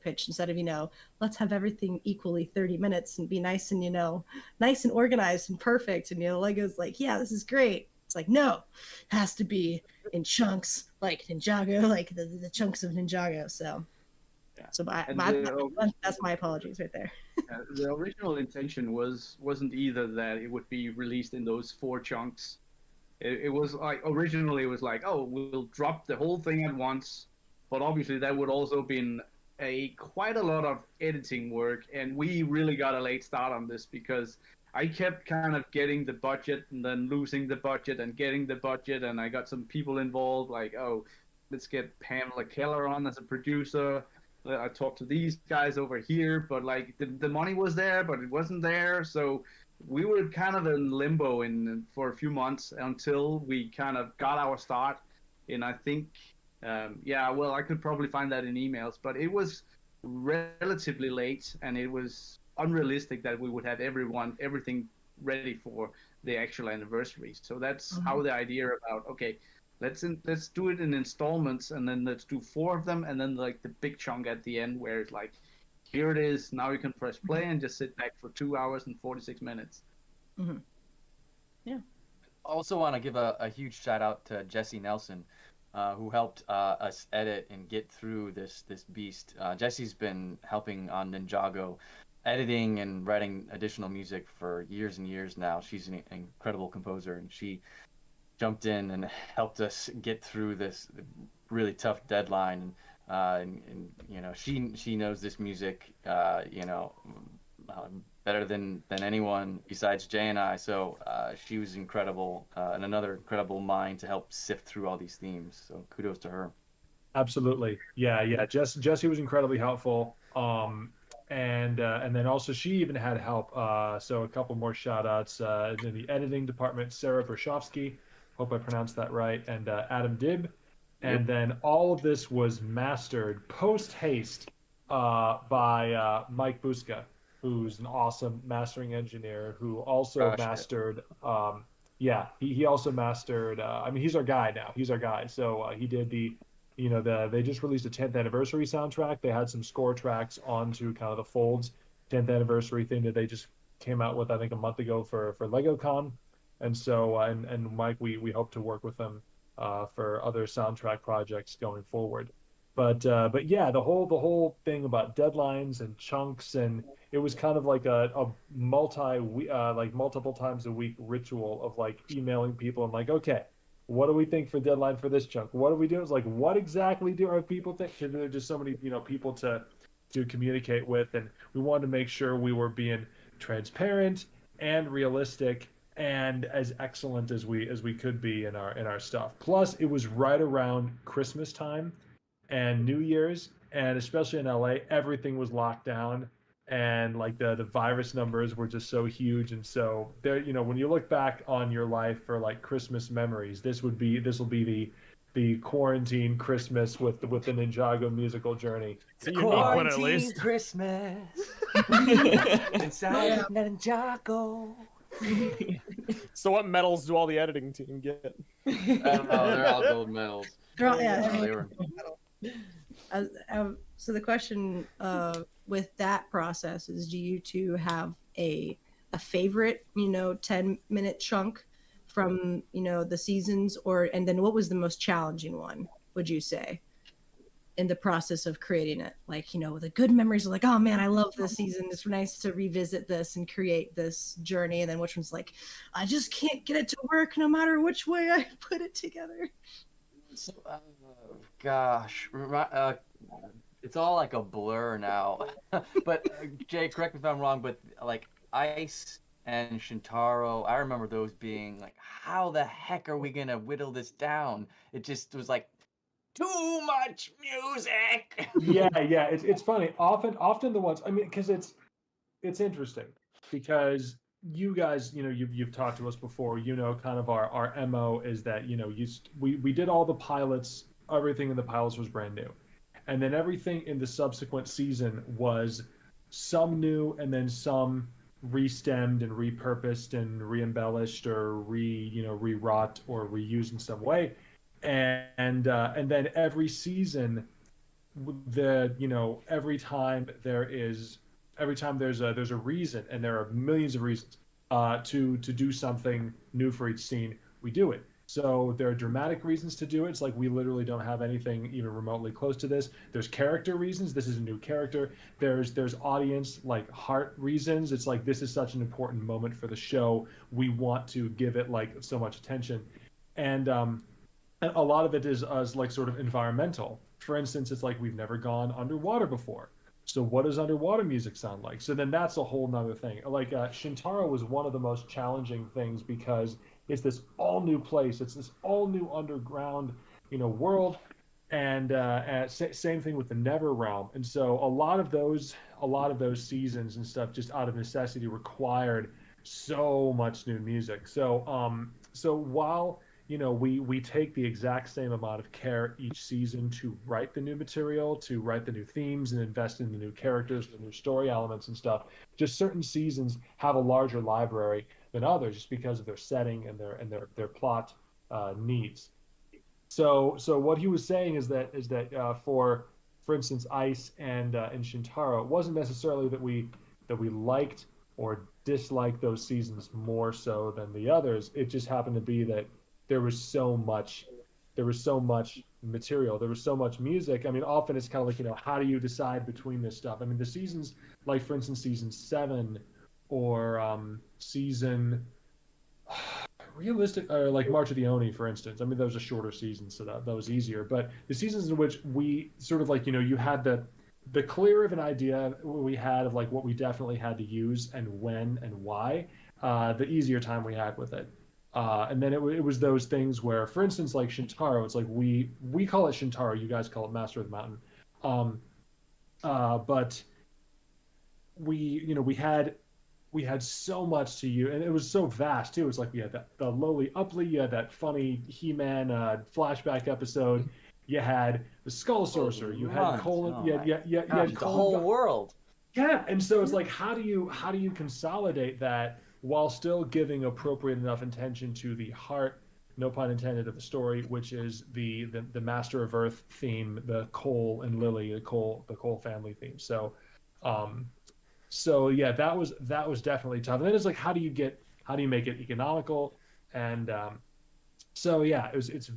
S1: pitched, instead of let's have everything equally 30 minutes and be nice and nice and organized and perfect, and Lego's like, yeah, this is great. It's like, no, it has to be in chunks, like Ninjago, like the chunks of Ninjago. So that's my apologies right there.
S5: The original intention wasn't either that it would be released in those 4 chunks. It was like, originally it was like, oh, we'll drop the whole thing at once. But obviously that would also been quite a lot of editing work, and we really got a late start on this, because I kept kind of getting the budget and then losing the budget and getting the budget, and I got some people involved, like, oh, let's get Pamela Keller on as a producer. I talked to these guys over here, but like the money was there, but it wasn't there, so we were kind of in limbo for a few months until we kind of got our start. And I think, I could probably find that in emails, but it was relatively late, and it was unrealistic that we would have everything ready for the actual anniversary. So that's how the idea about, okay, let's do it in installments, and then let's do 4 of them, and then like the big chunk at the end where it's like here it is. Now you can press play and just sit back for 2 hours and 46 minutes.
S1: Mm-hmm. Yeah.
S4: Also want to give a huge shout out to Jesse Nelson, who helped us edit and get through this beast. Jesse's been helping on Ninjago, editing and writing additional music for years and years now. She's an incredible composer, and she jumped in and helped us get through this really tough deadline. And you know, she knows this music, you know, better than anyone besides Jay and I. So she was incredible, and another incredible mind to help sift through all these themes. So kudos to her.
S6: Absolutely, yeah. Jesse was incredibly helpful. And then also she even had help. So a couple more shout outs in the editing department, Sarah Vershovsky, hope I pronounced that right, and Adam Dibb. And then all of this was mastered post haste by Mike Buska, who's an awesome mastering engineer who also mastered. He also mastered. I mean, he's our guy now. He's our guy. So he did they just released a 10th anniversary soundtrack. They had some score tracks onto kind of the Folds 10th anniversary thing that they just came out with, I think, a month ago for LegoCon. And so, and Mike, we hope to work with them for other soundtrack projects going forward. But yeah, the whole thing about deadlines and chunks, and it was kind of like a multiple times a week ritual of like emailing people and like, okay, what do we think for deadline for this chunk? What do we do? It's like, what exactly do our people think? There are just so many, people to communicate with, and we wanted to make sure we were being transparent and realistic and as excellent as we could be in our stuff. Plus, it was right around Christmas time and New Year's, and especially in LA, everything was locked down, and like the virus numbers were just so huge. And so there, when you look back on your life for like Christmas memories, this will be the quarantine Christmas with the Ninjago musical journey.
S3: It's a unique one, at least.
S4: Christmas inside Ninjago.
S3: So what medals do all the editing team get?
S4: They're all gold medals.
S1: They're all, yeah.
S4: They were.
S1: So the question with that process is, do you two have a favorite, 10-minute chunk from, the seasons, and then what was the most challenging one, would you say, in the process of creating it? Like, the good memories are like, oh man, I love this season. It's nice to revisit this and create this journey. And then which one's like, I just can't get it to work no matter which way I put it together.
S4: So, gosh, it's all like a blur now. But Jay, correct me if I'm wrong, but like Ice and Shintaro, I remember those being like, how the heck are we gonna whittle this down? It just was like too much music.
S6: Yeah, it's funny. Often the ones, I mean, because it's interesting because you guys, you've talked to us before. Kind of our MO is that we did all the pilots. Everything in the pilots was brand new, and then everything in the subsequent season was some new and then some re-stemmed and repurposed and re-embellished or rewrought or reused in some way. And then every season, every time there's a reason, and there are millions of reasons to do something new for each scene, we do it. So there are dramatic reasons to do it. It's like we literally don't have anything even remotely close to this. There's character reasons. This is a new character. There's audience like heart reasons. It's like this is such an important moment for the show. We want to give it like so much attention, and a lot of it is like sort of environmental. For instance, it's like we've never gone underwater before. So what does underwater music sound like? So then that's a whole nother thing. Like Shintaro was one of the most challenging things because it's this all new place. It's this all new underground, world. And same thing with the Never Realm. And so a lot of those seasons and stuff just out of necessity required so much new music. So while we take the exact same amount of care each season to write the new material, to write the new themes, and invest in the new characters, the new story elements and stuff. Just certain seasons have a larger library than others, just because of their setting and their plot needs. So what he was saying is that for for instance, Ice and Shintaro, it wasn't necessarily that we liked or disliked those seasons more so than the others. It just happened to be that there was so much material, there was so much music. I mean, often it's kind of like, how do you decide between this stuff? I mean, the seasons, like for instance, season 7 or season realistic, or like March of the Oni, for instance. I mean, those are shorter seasons, so that was easier. But the seasons in which we sort of like, you had the clear of an idea we had of like what we definitely had to use and when and why, the easier time we had with it. And then it was those things where, for instance, like Shintaro, it's like we call it Shintaro, you guys call it Master of the Mountain. But we had so much to use, and it was so vast too. It's like we had the lowly Upley, you had that funny He-Man flashback episode, you had the Skull Sorcerer, you had Colin, you had
S4: the whole world.
S6: Yeah, and so it's like, how do you consolidate that while still giving appropriate enough attention to the heart, no pun intended, of the story, which is the Master of Earth theme, the Cole and Lily, the Cole family theme. So, yeah, that was definitely tough. And then it's like, how do you make it economical? And so yeah, it's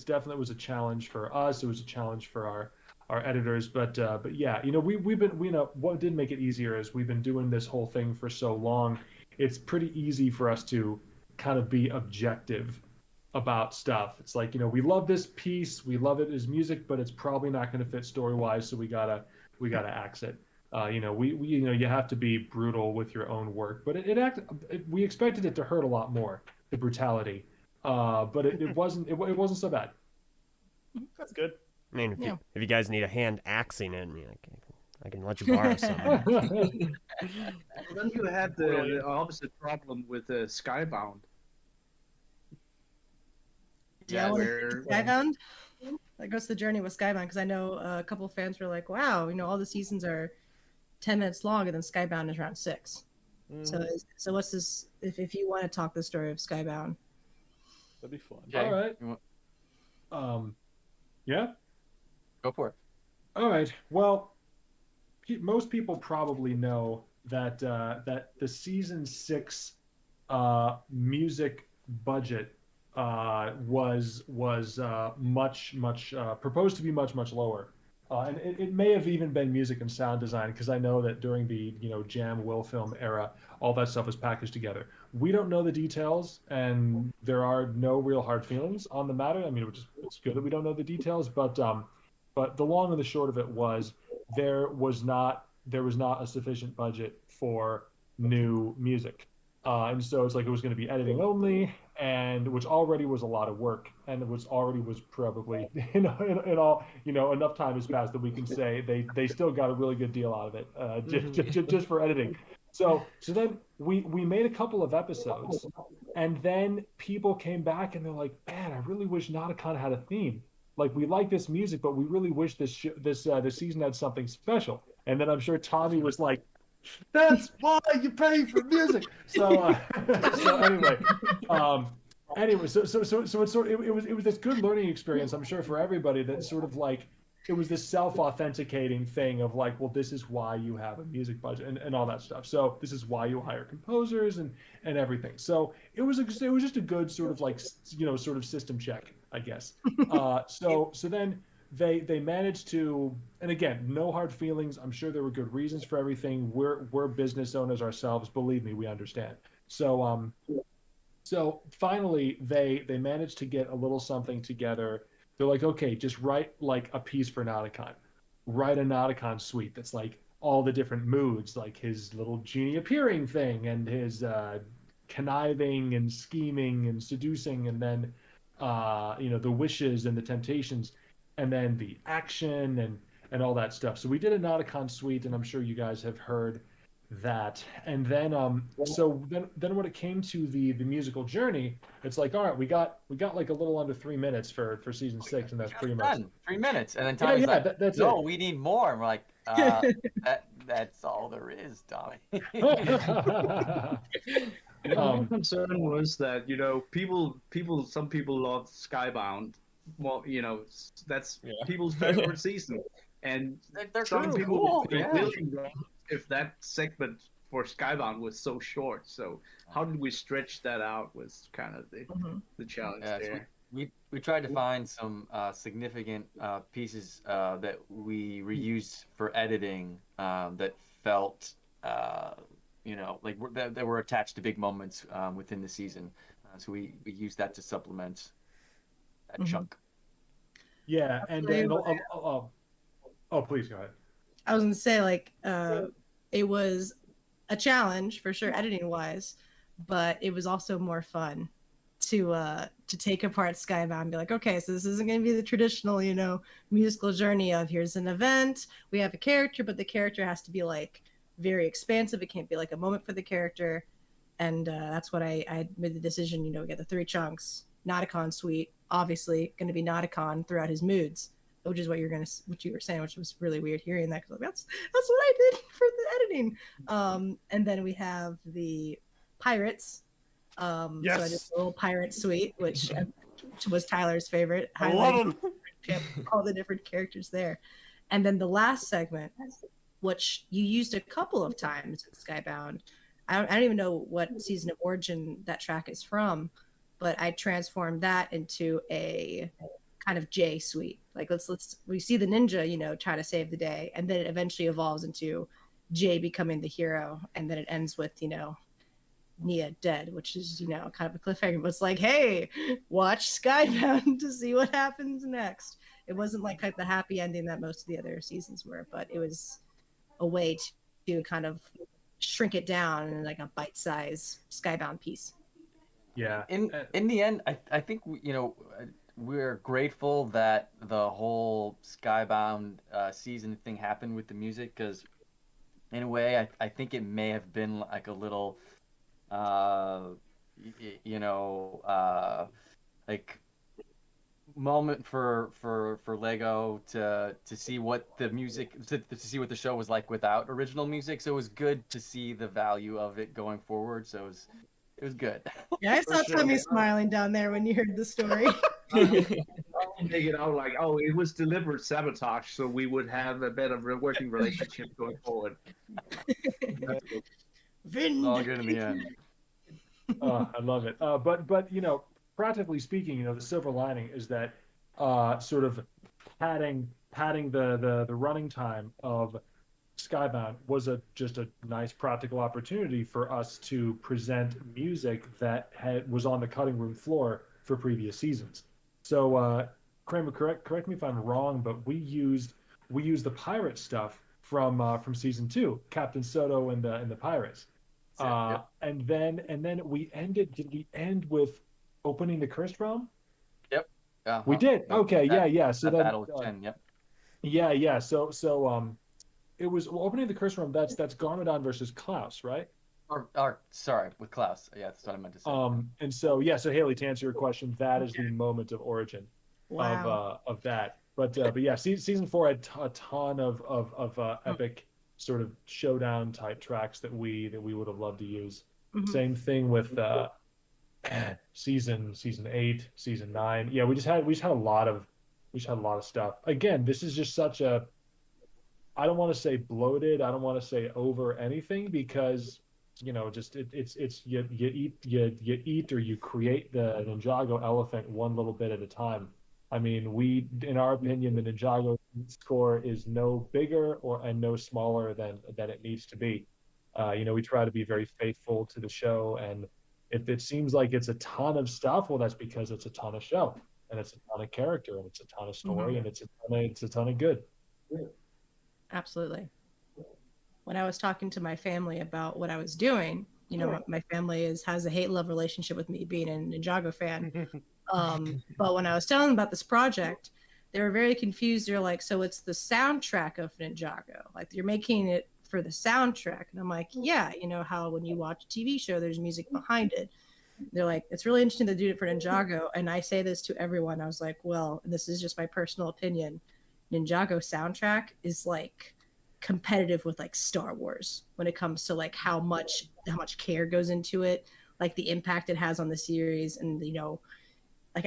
S6: definitely was a challenge for us. It was a challenge for our editors, but yeah, what did make it easier is we've been doing this whole thing for so long. It's pretty easy for us to kind of be objective about stuff. It's like, we love this piece, we love it as music, but it's probably not going to fit story-wise, so we gotta axe it. You have to be brutal with your own work, but we expected it to hurt a lot more, the brutality, but it wasn't so bad.
S3: That's good.
S2: I mean, if you guys need a hand axing it, I can let you borrow some.
S5: Then you had the opposite problem with Skybound.
S1: Yeah, Skybound. That goes to the journey with Skybound, because I know a couple of fans were like, "Wow, all the seasons are 10 minutes long, and then Skybound is around 6." So what's this? If you want to talk the story of Skybound,
S3: that'd be fun.
S6: All right. Yeah.
S4: Go for it.
S6: All right. Well, most people probably know that the season 6 music budget was much proposed to be much lower, and it may have even been music and sound design, because I know that during the Jam Will Film era, all that stuff was packaged together. We don't know the details, and there are no real hard feelings on the matter. I mean, it's good that we don't know the details, but the long and the short of it was there was not a sufficient budget for new music. And so it's like it was going to be editing only, and which already was a lot of work, and it was probably in all enough time has passed that we can say they still got a really good deal out of it, just for editing. So then we made a couple of episodes, and then people came back and they're like, man, I really wish Nauticon had a theme. Like, we like this music, but we really wish this season had something special. And then I'm sure Tommy was like, that's why you pay for music. So anyway, it was this good learning experience, I'm sure, for everybody, that sort of like, it was this self-authenticating thing of like, well, this is why you have a music budget and all that stuff. So this is why you hire composers and everything. So it was just a good sort of like, sort of system check, I guess. So then they managed to, and again, no hard feelings. I'm sure there were good reasons for everything. We're business owners ourselves. Believe me, we understand. So finally they managed to get a little something together. They're like, okay, just write like a piece for Nauticon. Write a Nauticon suite that's like all the different moods, like his little genie appearing thing, and his conniving and scheming and seducing, and then the wishes and the temptations, and then the action and all that stuff. So we did a Nauticon suite, and I'm sure you guys have heard that. And then then when it came to the musical journey, it's like, all right, we got like a little under 3 minutes for season 6, and that's pretty much
S4: 3 minutes. And then Tommy's like,
S6: that's
S4: no,
S6: it.
S4: we need more. And we're like, that's all there is, Tommy.
S5: My concern was that some people love Skybound. Well, that's people's favorite season, And
S4: They're
S5: some
S4: cool,
S5: people would be
S4: yeah.
S5: really wrong if that segment for Skybound was so short. So how did we stretch that out was kind of the challenge there.
S4: We tried to find some significant pieces that we reused for editing that felt that were attached to big moments within the season. So we used that to supplement that chunk.
S6: Yeah, and please go ahead.
S1: I was gonna say, like, it was a challenge for sure, editing wise, but it was also more fun to take apart Skybound and be like, okay, so this isn't gonna be the traditional, musical journey of here's an event, we have a character, but the character has to be like very expansive. It can't be like a moment for the character, and that's what I made the decision. We get the 3 chunks. Nauticon suite, obviously, going to be Nauticon throughout his moods, which is what you were saying, which was really weird hearing that, because that's what I did for the editing. And then we have the pirates.
S3: Yes.
S1: So I did a little pirate suite, which was Tyler's favorite.
S3: I love them.
S1: All the different characters there. And then the last segment, which you used a couple of times in Skybound. I don't even know what season of Origin that track is from, but I transformed that into a kind of J suite. Like we see the ninja, try to save the day, and then it eventually evolves into Jay becoming the hero, and then it ends with Nia dead, which is kind of a cliffhanger. But it's like, hey, watch Skybound to see what happens next. It wasn't like the happy ending that most of the other seasons were, but it was a way to kind of shrink it down in like a bite-sized Skybound piece.
S6: Yeah.
S4: In the end, I think we're grateful that the whole Skybound season thing happened with the music, because in a way, I think it may have been like a little, like moment for Lego to see what the music to see what the show was like without original music. So it was good to see the value of it going forward. So it was good.
S1: Yeah, I saw Tommy smiling down there when you heard the story.
S5: Make it out like, oh, it was deliberate sabotage, so we would have a better working relationship going forward.
S4: It's all good in the end.
S6: I love it. But practically speaking, the silver lining is that sort of padding the running time of Skybound was just a nice practical opportunity for us to present music that was on the cutting room floor for previous seasons. So Kramer, correct me if I'm wrong, but we used the pirate stuff from season 2, Captain Soto and the pirates.
S4: Yep.
S6: And then did we end with opening the Cursed Realm?
S4: Yep.
S6: We did. Okay, yeah. So that
S4: Battle of 10, yep.
S6: Yeah. So it was opening the Cursed Realm. That's Garmadon versus Klaus, right?
S4: Or sorry, with Klaus. Yeah, that's what I meant to say.
S6: And so so Haley, to answer your question, that is the moment of origin of that. But yeah, season 4 had a ton of epic sort of showdown type tracks that we would have loved to use. Mm-hmm. Same thing with season 8, season 9. Yeah, we just had a lot of stuff. Again, this is just such a, I don't want to say bloated, I don't want to say over anything, because just it's you eat or you create the Ninjago elephant one little bit at a time. I mean, in our opinion, the Ninjago score is no bigger and no smaller than it needs to be. We try to be very faithful to the show, and if it seems like it's a ton of stuff, well, that's because it's a ton of show, and it's a ton of character, and it's a ton of story, and it's a ton of good.
S1: Absolutely. When I was talking to my family about what I was doing, my family has a hate-love relationship with me being a Ninjago fan. But when I was telling them about this project, they were very confused. They're like, so it's the soundtrack of Ninjago. Like, you're making it for the soundtrack. And I'm like, yeah, how when you watch a TV show, there's music behind it. They're like, it's really interesting to do it for Ninjago. And I say this to everyone. I was like, well, this is just my personal opinion. Ninjago soundtrack is like competitive with like Star Wars when it comes to like how much care goes into it, like the impact it has on the series, and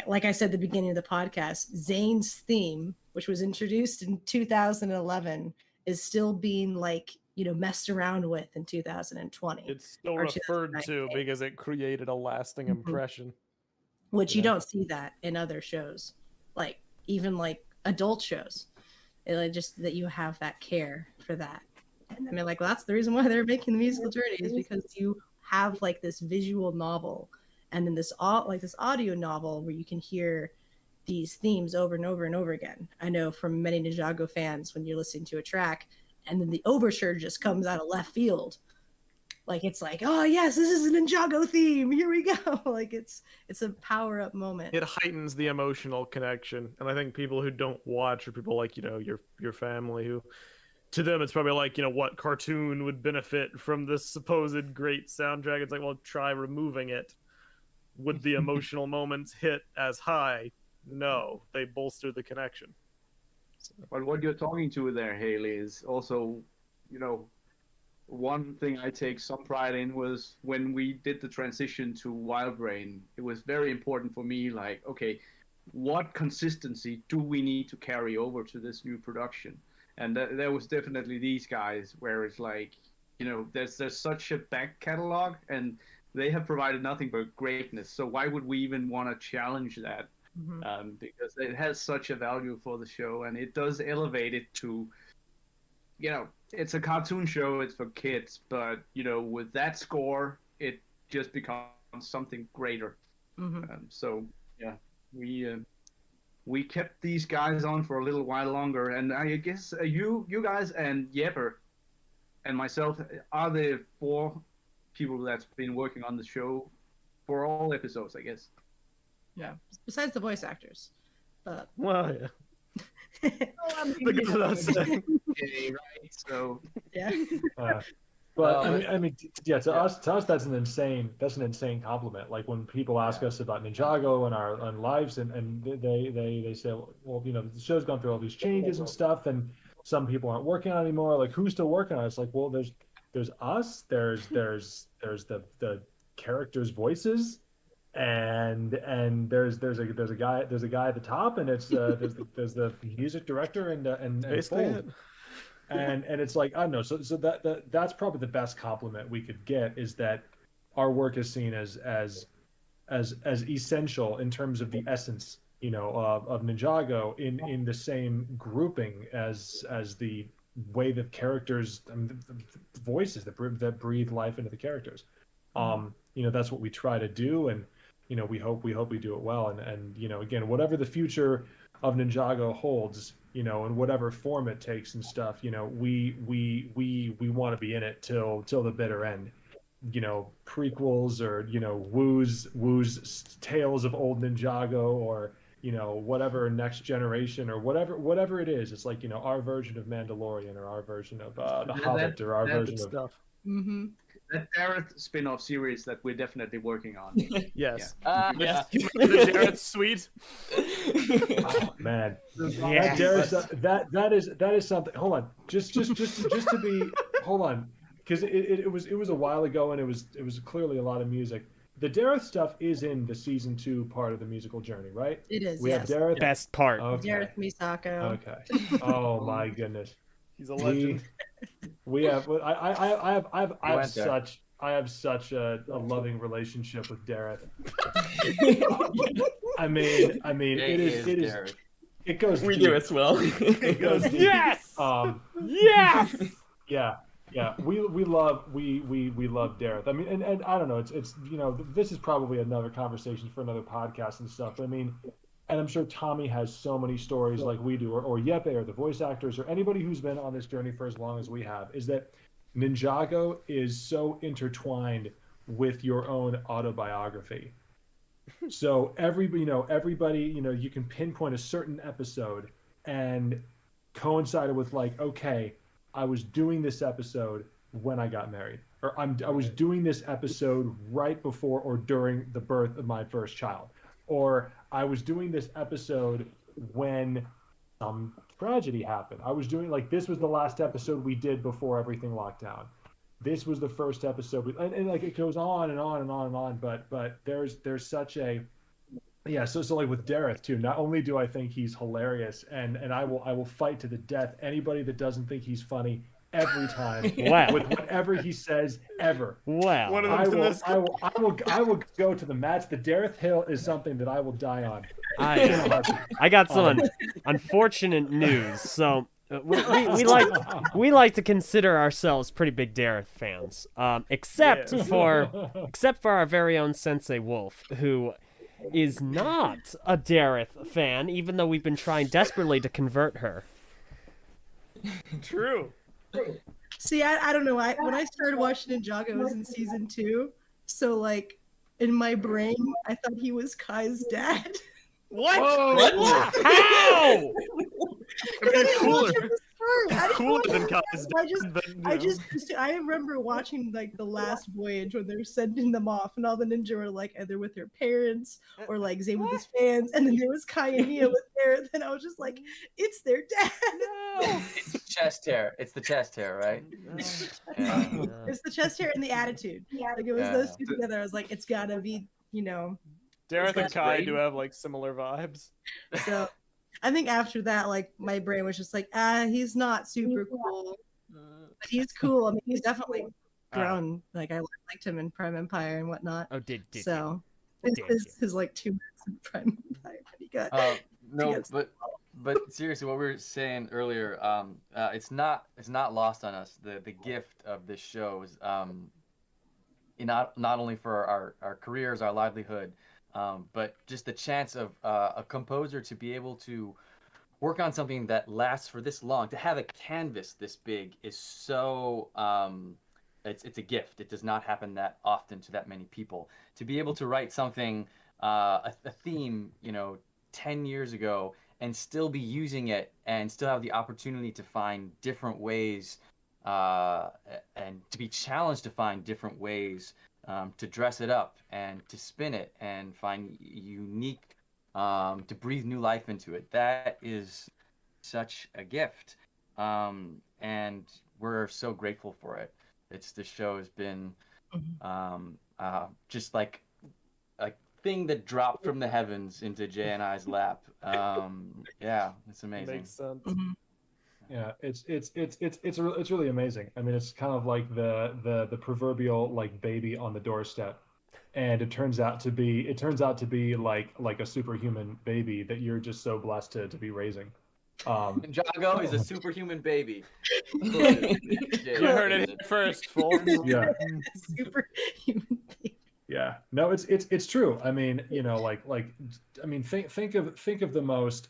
S1: like I said at the beginning of the podcast, Zane's theme, which was introduced in 2011, is still being like, messed around with in 2020.
S3: It's still referred to because it created a lasting impression.
S1: Which you don't see that in other shows, like even like adult shows. Just that you have that care for that. And I mean, like, well, that's the reason why they're making the musical journey, is because you have like this visual novel and then this audio novel where you can hear these themes over and over and over again. I know from many Ninjago fans, when you're listening to a track and then the overture just comes out of left field, like it's like, oh yes, this is a Ninjago theme, here we go. Like it's a power up moment.
S3: It heightens the emotional connection, and I think people who don't watch, or people like your family, who to them it's probably like, what cartoon would benefit from this supposed great soundtrack? It's like, well, try removing it. Would the emotional moments hit as high? No, they bolster the connection.
S5: But what you're talking to there, Haley, is also, one thing I take some pride in was when we did the transition to Wild Brain. It was very important for me, like, okay, what consistency do we need to carry over to this new production? And there was definitely these guys where it's like, there's such a back catalog, and they have provided nothing but greatness. So why would we even want to challenge that? Because it has such a value for the show, and it does elevate it to, it's a cartoon show, it's for kids, but, with that score, it just becomes something greater. So, yeah, we kept these guys on for a little while longer, and I guess you guys and Jepper and myself are the 4 people that's been working on the show for all episodes, I guess.
S1: Yeah, besides the voice actors. But...
S3: Well, yeah.
S5: Okay, right? So
S1: yeah.
S6: But I mean, yeah. To us, that's an insane compliment. Like when people ask us about Ninjago and our lives, and they say, well, the show's gone through all these changes and stuff, and some people aren't working on it anymore. Like, who's still working on it? It's like, well, there's us. There's the characters' voices. And there's a guy at the top, and it's there's the music director and
S3: basically it.
S6: and it's like, I don't know, so that's probably the best compliment we could get, is that our work is seen as essential in terms of the essence, of Ninjago in the same grouping as the way that characters, the voices that breathe life into the characters. That's what we try to do, and we hope we do it well. And again, whatever the future of Ninjago holds, in whatever form it takes and stuff, we want to be in it till the bitter end. Prequels, or Wu's tales of old Ninjago, or whatever next generation, or whatever it is. It's like, our version of Mandalorian, or our version of The Hobbit, or our version of
S3: stuff.
S5: That Dareth spin-off series that we're definitely working on.
S3: Yes.
S7: Yes.
S3: The Dareth suite.
S6: Oh, man.
S2: Yes.
S6: That is something. Hold on. Just to be. Hold on. Because it was a while ago, and it was clearly a lot of music. The Dareth stuff is in the season 2 part of the musical journey, right?
S1: It is.
S6: We have Dareth.
S2: Best part.
S6: Okay.
S1: Dareth Misako.
S6: Okay. Oh my goodness.
S3: He's a legend.
S6: We have. I have such a loving relationship with Dareth. I mean, it is. It goes.
S7: We
S6: deep.
S7: do as well.
S6: It goes deep.
S2: Yes.
S6: Yes. Yeah. We love Dareth. I mean, and I don't know. It's this is probably another conversation for another podcast and stuff. But I mean, and I'm sure Tommy has so many stories like we do, or Jeppe, or the voice actors, or anybody who's been on this journey for as long as we have, is that Ninjago is so intertwined with your own autobiography. So everybody, you can pinpoint a certain episode and coincided with, like, okay, I was doing this episode when I got married, or I was doing this episode right before or during the birth of my first child, or I was doing this episode when some tragedy happened. I was doing, like, this was the last episode we did before everything locked down. This was the first episode, and like, it goes on and on and on and on. But there's such a Yeah, so like with Dareth too, not only do I think he's hilarious, and I will fight to the death anybody that doesn't think he's funny every time
S2: Wow.
S6: with whatever he says ever.
S2: Wow.
S3: One of
S6: I
S3: them's in
S6: will,
S3: this.
S6: I will go to the match. The Dareth Hill is something that I will die on.
S2: I got some unfortunate news. So we like to consider ourselves pretty big Dareth fans, except for our very own Sensei Wolfe, who is not a Dareth fan, even though we've been trying desperately to convert her.
S3: True.
S1: See, I don't know. When I started watching Ninjago, it was in season 2. So, like, in my brain, I thought he was Kai's dad.
S3: What?
S7: What?
S3: How?
S1: It's
S3: cooler. It's cooler than Kai's dad.
S1: I remember watching like the last voyage when they're sending them off, and all the ninja were like either with their parents or like Zane with his fans, and then there was Kai and Mia with Dareth, and I was just like, it's their dad.
S2: No.
S4: It's the chest hair. It's the chest hair, right? Yeah.
S1: It's the chest hair and the attitude. Like it was those two together. I was like, it's gotta be,
S3: Dareth and Kai do have like similar vibes.
S1: So I think after that, like my brain was just like, he's not super cool, but he's cool. I mean, he's definitely grown. Like I liked him in Prime Empire and whatnot.
S2: Oh, did
S1: so
S2: you?
S1: his like 2 minutes in Prime Empire. He got
S4: no, but seriously, what we were saying earlier, it's not lost on us. The gift of this show is not only for our careers, our livelihood, but just the chance of a composer to be able to work on something that lasts for this long, to have a canvas this big is so it's a gift. It does not happen that often to that many people. To be able to write something, a theme, 10 years ago, and still be using it and still have the opportunity to find different ways and to be challenged to find different ways to dress it up and to spin it and find unique, to breathe new life into it. That is such a gift. And we're so grateful for it. The show has been just like a thing that dropped from the heavens into Jay and I's lap. Yeah, it's amazing.
S3: Makes sense.
S6: Yeah, it's really amazing. I mean, it's kind of like the proverbial like baby on the doorstep, and it turns out to be like a superhuman baby that you're just so blessed to be raising.
S4: Ninjago is a superhuman baby.
S3: You heard it here first, folks.
S6: Yeah.
S1: Superhuman baby.
S6: Yeah, no, it's true. I mean, I mean, think of the most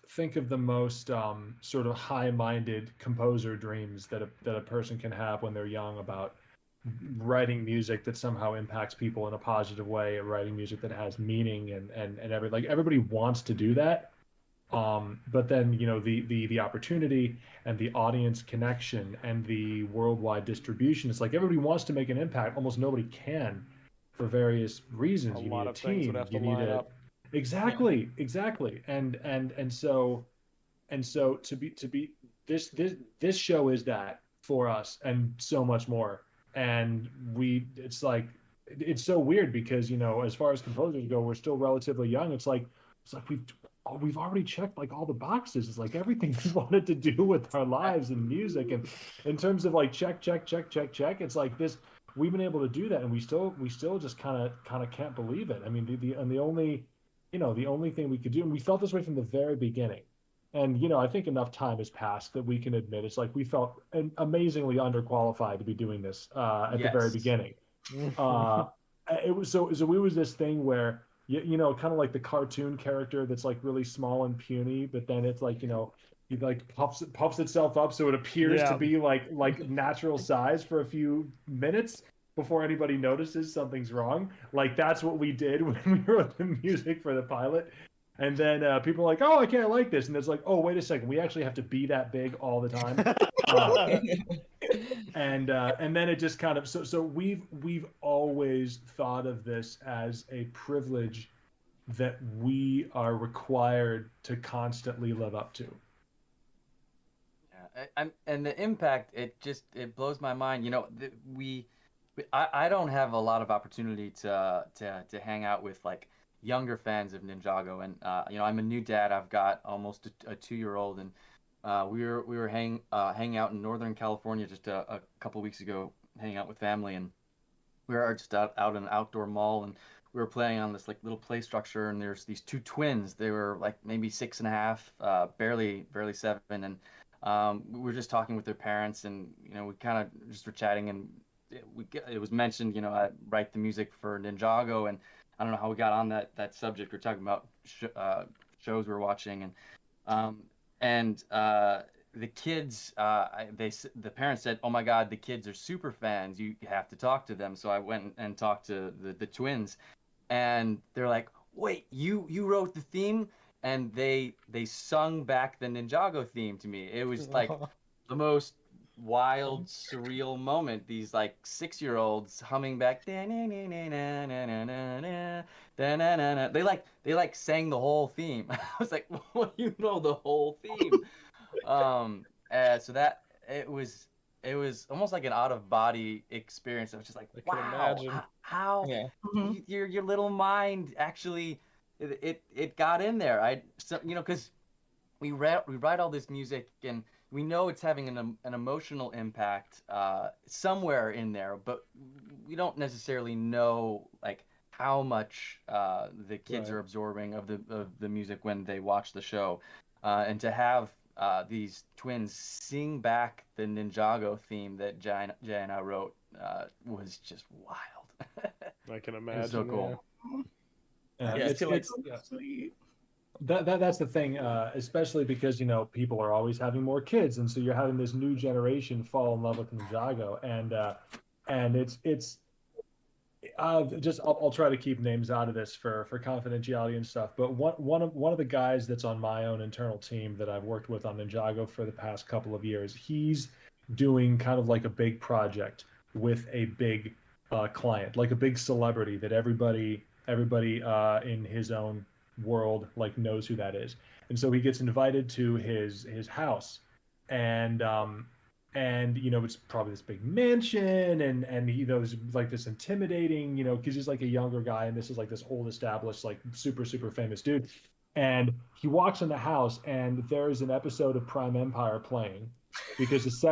S6: sort of high-minded composer dreams that a person can have when they're young about writing music that somehow impacts people in a positive way, or writing music that has meaning and everybody wants to do that. But then the opportunity and the audience connection and the worldwide distribution, it's like everybody wants to make an impact. Almost nobody can. For various reasons, you need a team. You need a exactly, and so to be this show is that for us and so much more. And it's so weird because as far as composers go, we're still relatively young. It's like we've already checked like all the boxes. It's like everything we wanted to do with our lives and music, and in terms of like check. It's like this. We've been able to do that, and we still just kind of can't believe it. I mean, the only thing we could do, and we felt this way from the very beginning. And I think enough time has passed that we can admit it's like we felt amazingly underqualified to be doing this at the very beginning. It was so we was this thing where kind of like the cartoon character that's like really small and puny, but then it's like it like puffs itself up so it appears to be like natural size for a few minutes before anybody notices something's wrong. Like that's what we did when we wrote the music for the pilot. And then people are like, "Oh, I can't like this," and it's like, "Oh, wait a second, we actually have to be that big all the time." And then it just kind of so we've always thought of this as a privilege that we are required to constantly live up to.
S4: And the impact, it blows my mind. I don't have a lot of opportunity to hang out with like younger fans of Ninjago. And I'm a new dad. I've got almost a 2-year-old, and we were hanging out in Northern California just a couple weeks ago, hanging out with family, and we were just out in an outdoor mall, and we were playing on this like little play structure, and there's these two twins. They were like maybe 6.5, barely 7, and we were just talking with their parents, and we kind of just were chatting, and it was mentioned, I write the music for Ninjago, and I don't know how we got on that subject. We're talking about shows we're watching, and the kids, the parents said, "Oh my God, the kids are super fans. You have to talk to them." So I went and talked to the twins, and they're like, "Wait, you wrote the theme?" And they sung back the Ninjago theme to me. It was like the most wild, surreal moment. These like 6-year-olds humming back. They like sang the whole theme. I was like, "Well, you know the whole theme." So that it was almost like an out of body experience. I was just like,
S3: I can
S4: wow,
S3: imagine.
S4: how
S7: Yeah.
S4: your little mind actually it got in there. Because we write all this music, and we know it's having an emotional impact somewhere in there, but we don't necessarily know like how much the kids are absorbing of the music when they watch the show, and to have these twins sing back the Ninjago theme that Jay and I wrote was just wild.
S3: I can
S4: It
S3: imagine.
S4: was so cool.
S7: I feel like
S6: That's the thing, especially because people are always having more kids, and so you're having this new generation fall in love with Ninjago, and it's I'll try to keep names out of this for confidentiality and stuff. But one of the guys that's on my own internal team that I've worked with on Ninjago for the past couple of years, he's doing kind of like a big project with a big client, like a big celebrity that everybody in his own world like knows who that is. And so he gets invited to his house, and it's probably this big mansion, and he knows like this intimidating, because he's like a younger guy, and this is like this old established like super famous dude. And he walks in the house, and there's an episode of Prime Empire playing because this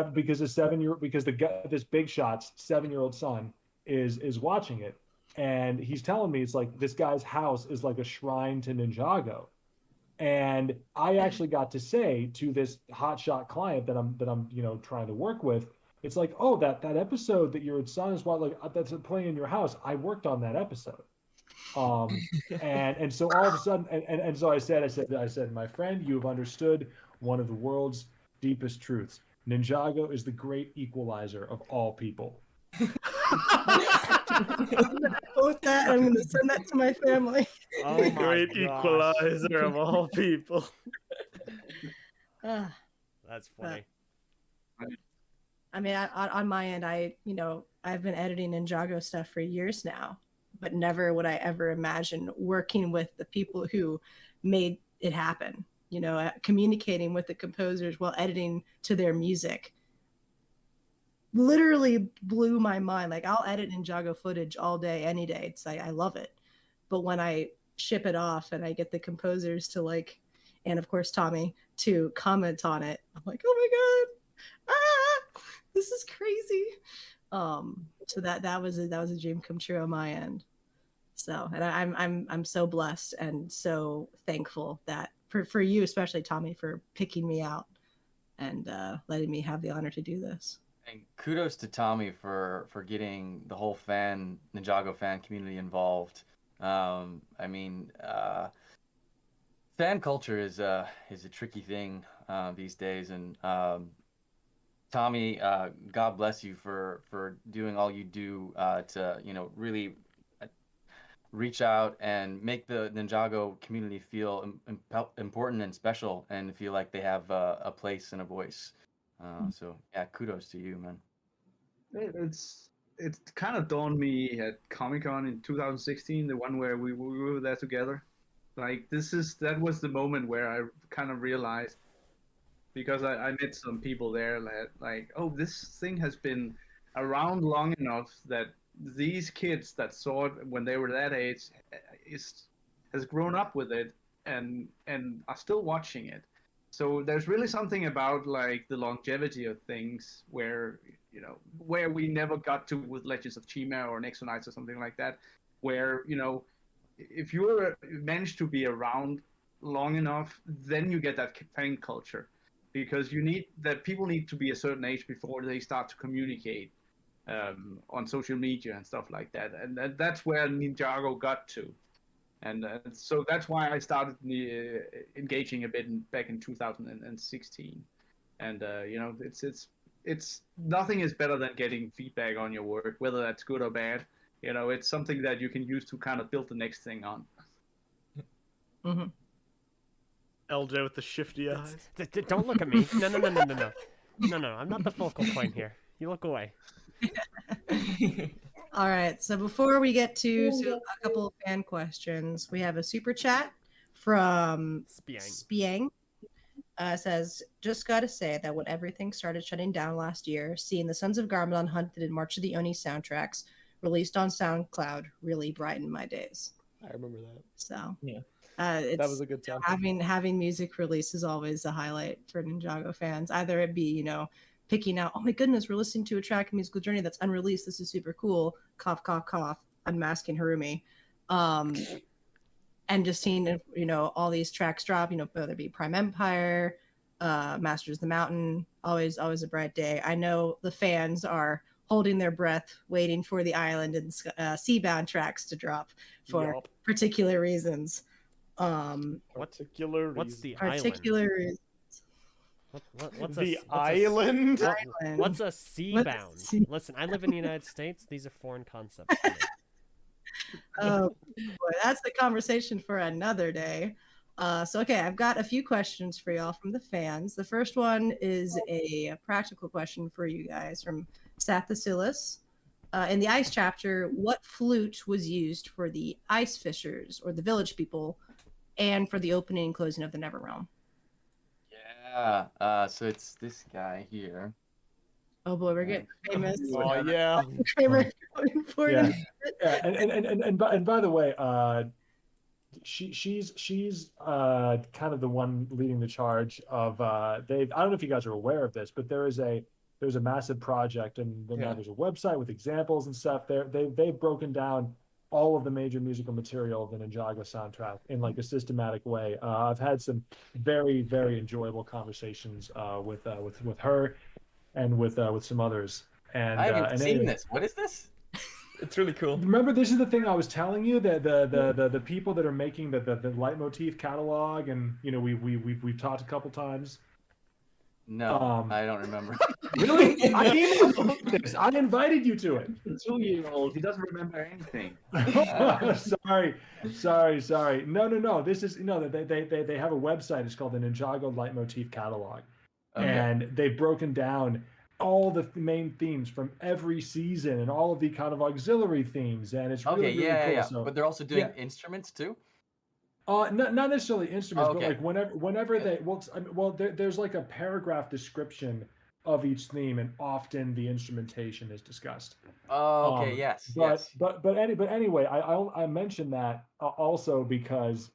S6: big shot's 7-year-old son is watching it, and he's telling me it's like this guy's house is like a shrine to Ninjago. And I actually got to say to this hotshot client that I'm trying to work with, it's like, oh, that episode that your son is that's playing in your house, I worked on that episode. And so all of a sudden, and so I said, my friend, you have understood one of the world's deepest truths. Ninjago is the great equalizer of all people.
S1: Post that. I'm going to send that to my family.
S2: Oh
S3: The
S2: my
S3: great
S2: gosh.
S3: equalizer of all people.
S2: That's funny.
S1: I mean, on my end, I've been editing Ninjago stuff for years now, but never would I ever imagine working with the people who made it happen, communicating with the composers while editing to their music. Literally blew my mind. Like, I'll edit Ninjago footage all day, any day. It's like, I love it. But when I ship it off and I get the composers to like, and of course Tommy to comment on it, I'm like, oh my God, this is crazy. So that was a dream come true on my end. So, and I'm so blessed and so thankful that for you, especially Tommy, for picking me out and letting me have the honor to do this.
S4: And kudos to Tommy for getting the whole Ninjago fan community involved. Fan culture is a tricky thing these days, and Tommy, God bless you for doing all you do to really reach out and make the Ninjago community feel important and special, and feel like they have a place and a voice. So yeah, kudos to you, man.
S5: It kind of dawned me at Comic-Con in 2016, the one where we were there together. Like that was the moment where I kind of realized, because I met some people there that like, oh, this thing has been around long enough that these kids that saw it when they were that age is has grown up with it and are still watching it. So there's really something about like the longevity of things where where we never got to with Legends of Chima or Nexo Knights or something like that, where if you manage to be around long enough, then you get that fan culture, because people need to be a certain age before they start to communicate on social media and stuff like that, and that's where Ninjago got to. And so that's why I started engaging a bit back in 2016. And it's nothing is better than getting feedback on your work, whether that's good or bad. It's something that you can use to kind of build the next thing on.
S1: Mm-hmm.
S3: LJ with the shifty eyes.
S2: Don't look at me. No. No, I'm not the focal point here. You look away.
S1: All right, so before we get to a couple of fan questions, we have a super chat from Spiang. Says, just gotta say that when everything started shutting down last year, seeing the Sons of Garmadon Hunted and March of the Oni soundtracks released on SoundCloud really brightened my days.
S7: I remember that.
S1: So
S7: yeah,
S1: that
S7: was a good time.
S1: Having music release is always a highlight for Ninjago fans. Either it be picking out, oh my goodness, we're listening to a track in Musical Journey that's unreleased. This is super cool. Cough, cough, cough. Unmasking Harumi. And just seeing, all these tracks drop, whether it be Prime Empire, Masters of the Mountain, always a bright day. I know the fans are holding their breath, waiting for the Island and Seabound tracks to drop for particular reasons.
S2: What's the
S1: particular reasons?
S2: What's
S3: the island?
S2: What's a Seabound? Listen, I live in the United States. These are foreign concepts to me.
S1: Oh, boy, that's the conversation for another day. Okay, I've got a few questions for y'all from the fans. The first one is a practical question for you guys from Sathasilis. In the Ice chapter, what flute was used for the Ice Fishers, or the village people, and for the opening and closing of the Neverrealm?
S4: So it's this guy here.
S1: Oh boy, we're getting famous.
S3: Oh yeah.
S1: Kramer
S6: yeah. And by the way, she's kind of the one leading the charge of Dave. I don't know if you guys are aware of this, but there's a massive project, and now there's a website with examples and stuff. They've broken down all of the major musical material of the Ninjago soundtrack in like a systematic way. I've had some very, very enjoyable conversations with her and with some others. And
S4: I haven't seen this. What is this?
S7: It's really cool.
S6: Remember, this is the thing I was telling you, that the people that are making the leitmotif catalog, and we've talked a couple times.
S4: No, I don't remember.
S6: Really? I emailed this. I invited you to it.
S5: 2-year-old, he doesn't remember anything.
S6: Sorry. No. This is they have a website. It's called the Ninjago Leitmotif Catalog, and they've broken down all the main themes from every season and all of the kind of auxiliary themes, and it's really, really cool.
S4: Yeah.
S6: So,
S4: but they're also doing instruments too.
S6: Not necessarily instruments, but like whenever they there's like a paragraph description of each theme, and often the instrumentation is discussed.
S4: Oh, okay, yes.
S6: But anyway, I mentioned that also because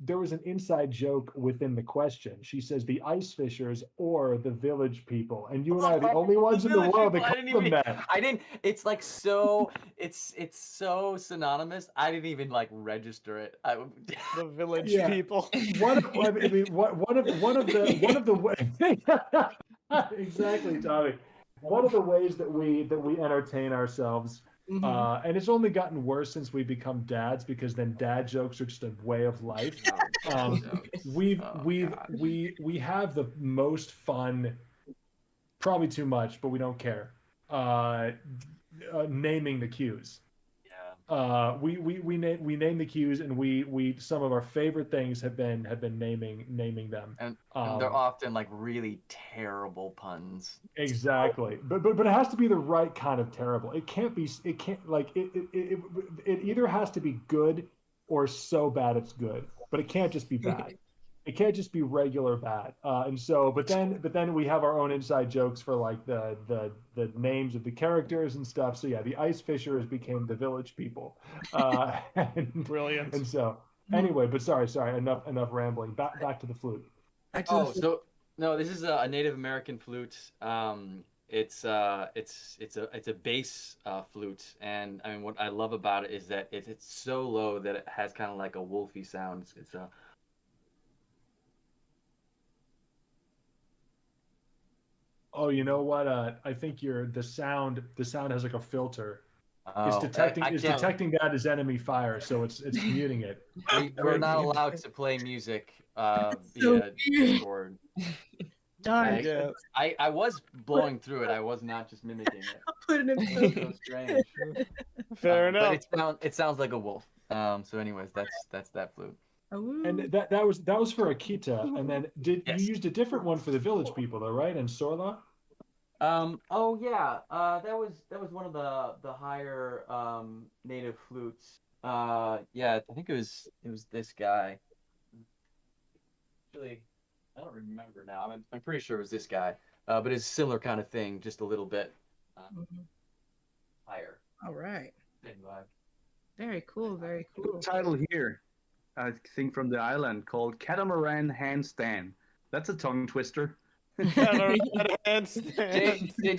S6: there was an inside joke within the question. She says the Ice Fishers or the village people, and you and I are the only ones in the world that call them that.
S4: I didn't. It's like so. It's so synonymous. I didn't even like register it.
S3: The village people.
S6: One of the exactly, Tommy. One of the ways that we entertain ourselves. And it's only gotten worse since we become dads, because then dad jokes are just a way of life. We have the most fun, probably too much, but we don't care. Naming the cues. We name the cues, and we some of our favorite things have been naming them,
S4: and they're often like really terrible puns.
S6: Exactly, but it has to be the right kind of terrible. It either has to be good or so bad it's good, but it can't just be bad. It can't just be regular bad. And so, but then we have our own inside jokes for like the names of the characters and stuff. So yeah, the ice fishers became the village people.
S3: Brilliant.
S6: And so anyway, but sorry, enough rambling. Back to the flute.
S4: So no, this is a Native American flute. It's a bass flute, and I mean what I love about it is that it's so low that it has kind of like a wolfy sound. It's a
S6: Oh, you know what? I think the sound has like a filter. It's
S4: Oh,
S6: detecting that as enemy fire, so it's muting it.
S4: we're not allowed to play music
S1: so
S4: via
S1: weird.
S4: Discord.
S1: Darn.
S4: I was blowing through it. I was not just mimicking it.
S1: I'll put it in.
S4: It's so strange.
S3: Fair enough.
S4: But it sounds like a wolf. So, anyways, that's that flute.
S1: Ooh.
S6: And that was for Akita, and then you
S4: Yes.
S6: used a different one for the village people though, right? And Sorla?
S4: Oh yeah. That was one of the higher native flutes. Yeah, I think it was this guy. Actually, I don't remember now. I'm pretty sure it was this guy. But it's a similar kind of thing, just a little bit higher.
S1: All right.
S4: Same vibe.
S1: Very cool. Very cool.
S5: Title here, I think from the island called Catamaran Handstand. That's a tongue twister.
S4: Did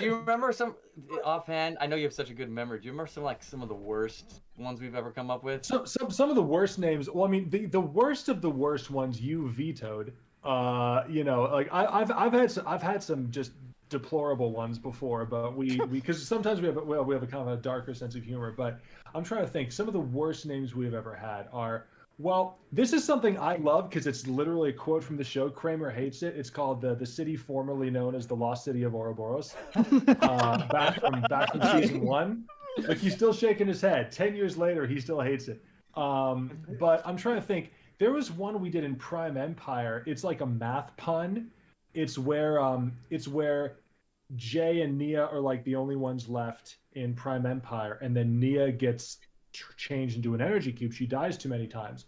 S4: you remember some offhand? I know you have such a good memory. Do you remember some of the worst ones we've ever come up with?
S6: Some of the worst names. Well, I mean, the worst of the worst ones you vetoed. You know, like I've had some just deplorable ones before, but because sometimes we have a kind of a darker sense of humor. But I'm trying to think. Some of the worst names we've ever had are. Well, this is something I love because it's literally a quote from the show. Kramer hates it. It's called the city formerly known as the lost city of Auroboros. Back from season 1. Like he's still shaking his head. 10 years later, he still hates it. But I'm trying to think. There was one we did in Prime Empire. It's like a math pun. It's where Jay and Nia are like the only ones left in Prime Empire, and then Nia gets changed into an energy cube. She dies too many times.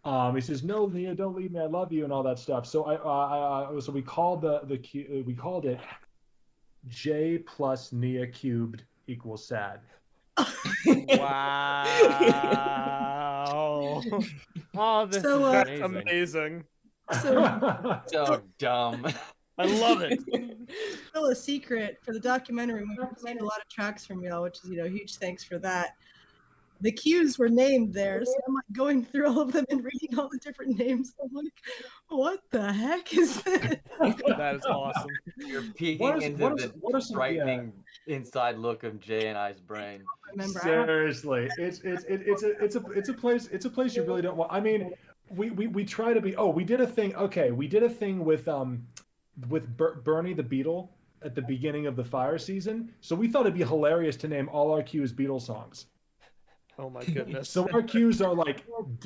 S6: He says, "No, Nia, don't leave me. I love you," and all that stuff. So so we called we called it J plus Nia cubed equals sad.
S2: Wow. Oh, this
S1: So,
S2: is
S3: That's
S2: amazing.
S1: So,
S4: So dumb.
S3: I love it.
S1: still a secret for the documentary. We played a lot of tracks from y'all, which is huge thanks for that. The cues were named there, so I'm like going through all of them and reading all the different names. I'm like, what the heck is this?
S3: That is awesome.
S4: You're peeking into the frightening inside look of Jay and I's brain.
S1: Remember,
S6: Seriously, it's a place you really don't want. I mean, we try to be. Oh, we did a thing. Okay, we did a thing with Bernie the Beetle at the beginning of the fire season. So we thought it'd be hilarious to name all our cues Beetle songs.
S3: Oh my goodness.
S6: So our cues are like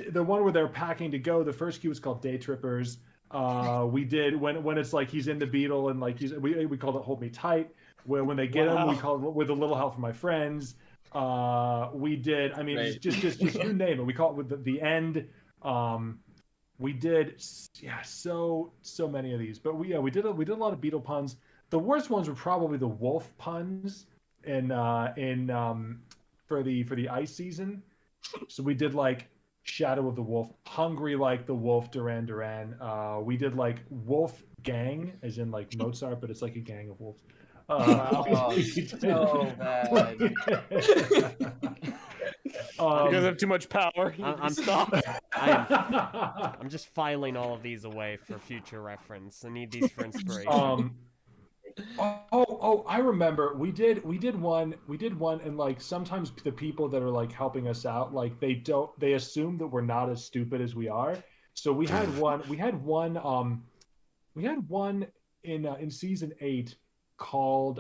S6: the one where they're packing to go. The first cue is called Day Trippers. We did when it's like he's in the Beetle and like we called it Hold Me Tight. When they get him, we called it With a Little Help from My Friends. We did. I mean,
S4: Right.
S6: just you name it. We call it with the end. We did so many of these. But we did a lot of Beetle puns. The worst ones were probably the wolf puns for the ice season. So we did like Shadow of the Wolf, Hungry Like the Wolf, Duran Duran. We did like Wolf Gang, as in like Mozart, but it's like a gang of wolves.
S4: So bad.
S3: You guys have too much power.
S2: I'm just filing all of these away for future reference. I need these for inspiration.
S6: I remember we did one and like sometimes the people that are like helping us out, like they assume that we're not as stupid as we are. So we had one in season 8 called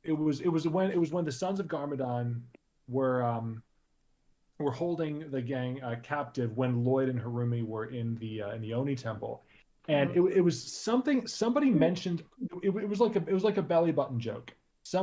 S6: it was when the Sons of Garmadon were holding the gang captive when Lloyd and Harumi were in the Oni temple. And it was somebody mentioned it was like a belly button joke. It's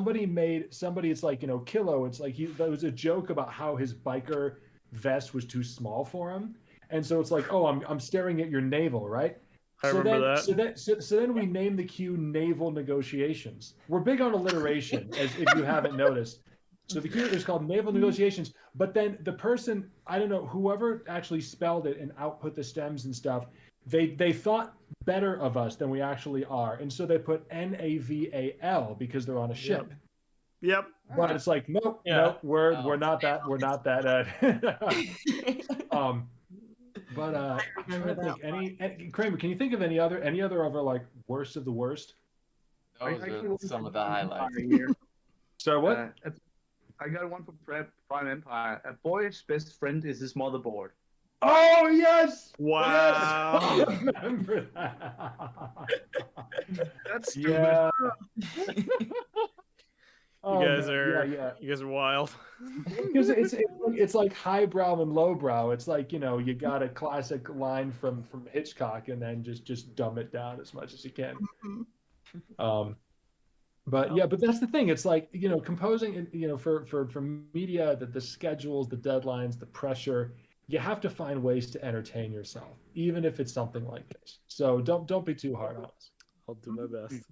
S6: like, Kilo, it's like there was a joke about how his biker vest was too small for him. And so it's like, oh, I'm staring at your navel, right?
S3: I remember that.
S6: So then we name the cue Naval Negotiations. We're big on alliteration, as if you haven't noticed. So the cue is called Naval Negotiations, but then the person, I don't know, whoever actually spelled it and output the stems and stuff, they thought better of us than we actually are, and so they put NAVAL because they're on a ship.
S3: Yep.
S6: But it's like, nope, we're not that. We're not that. But I'm trying to think. Any Kramer, can you think of any other of our like worst of the worst?
S4: Those are some of the highlights.
S6: So what?
S5: I got one for Prime Empire. A boy's best friend is his motherboard.
S6: Oh yes!
S3: Wow.
S6: Yes! I remember that.
S5: That's stupid.
S6: Yeah.
S3: You guys are wild.
S6: Because it's like highbrow and lowbrow. It's like, you got a classic line from Hitchcock and then just dumb it down as much as you can. But that's the thing. It's like, composing, for media, the schedules, the deadlines, the pressure, you have to find ways to entertain yourself, even if it's something like this. So don't be too hard on us.
S3: I'll do my best.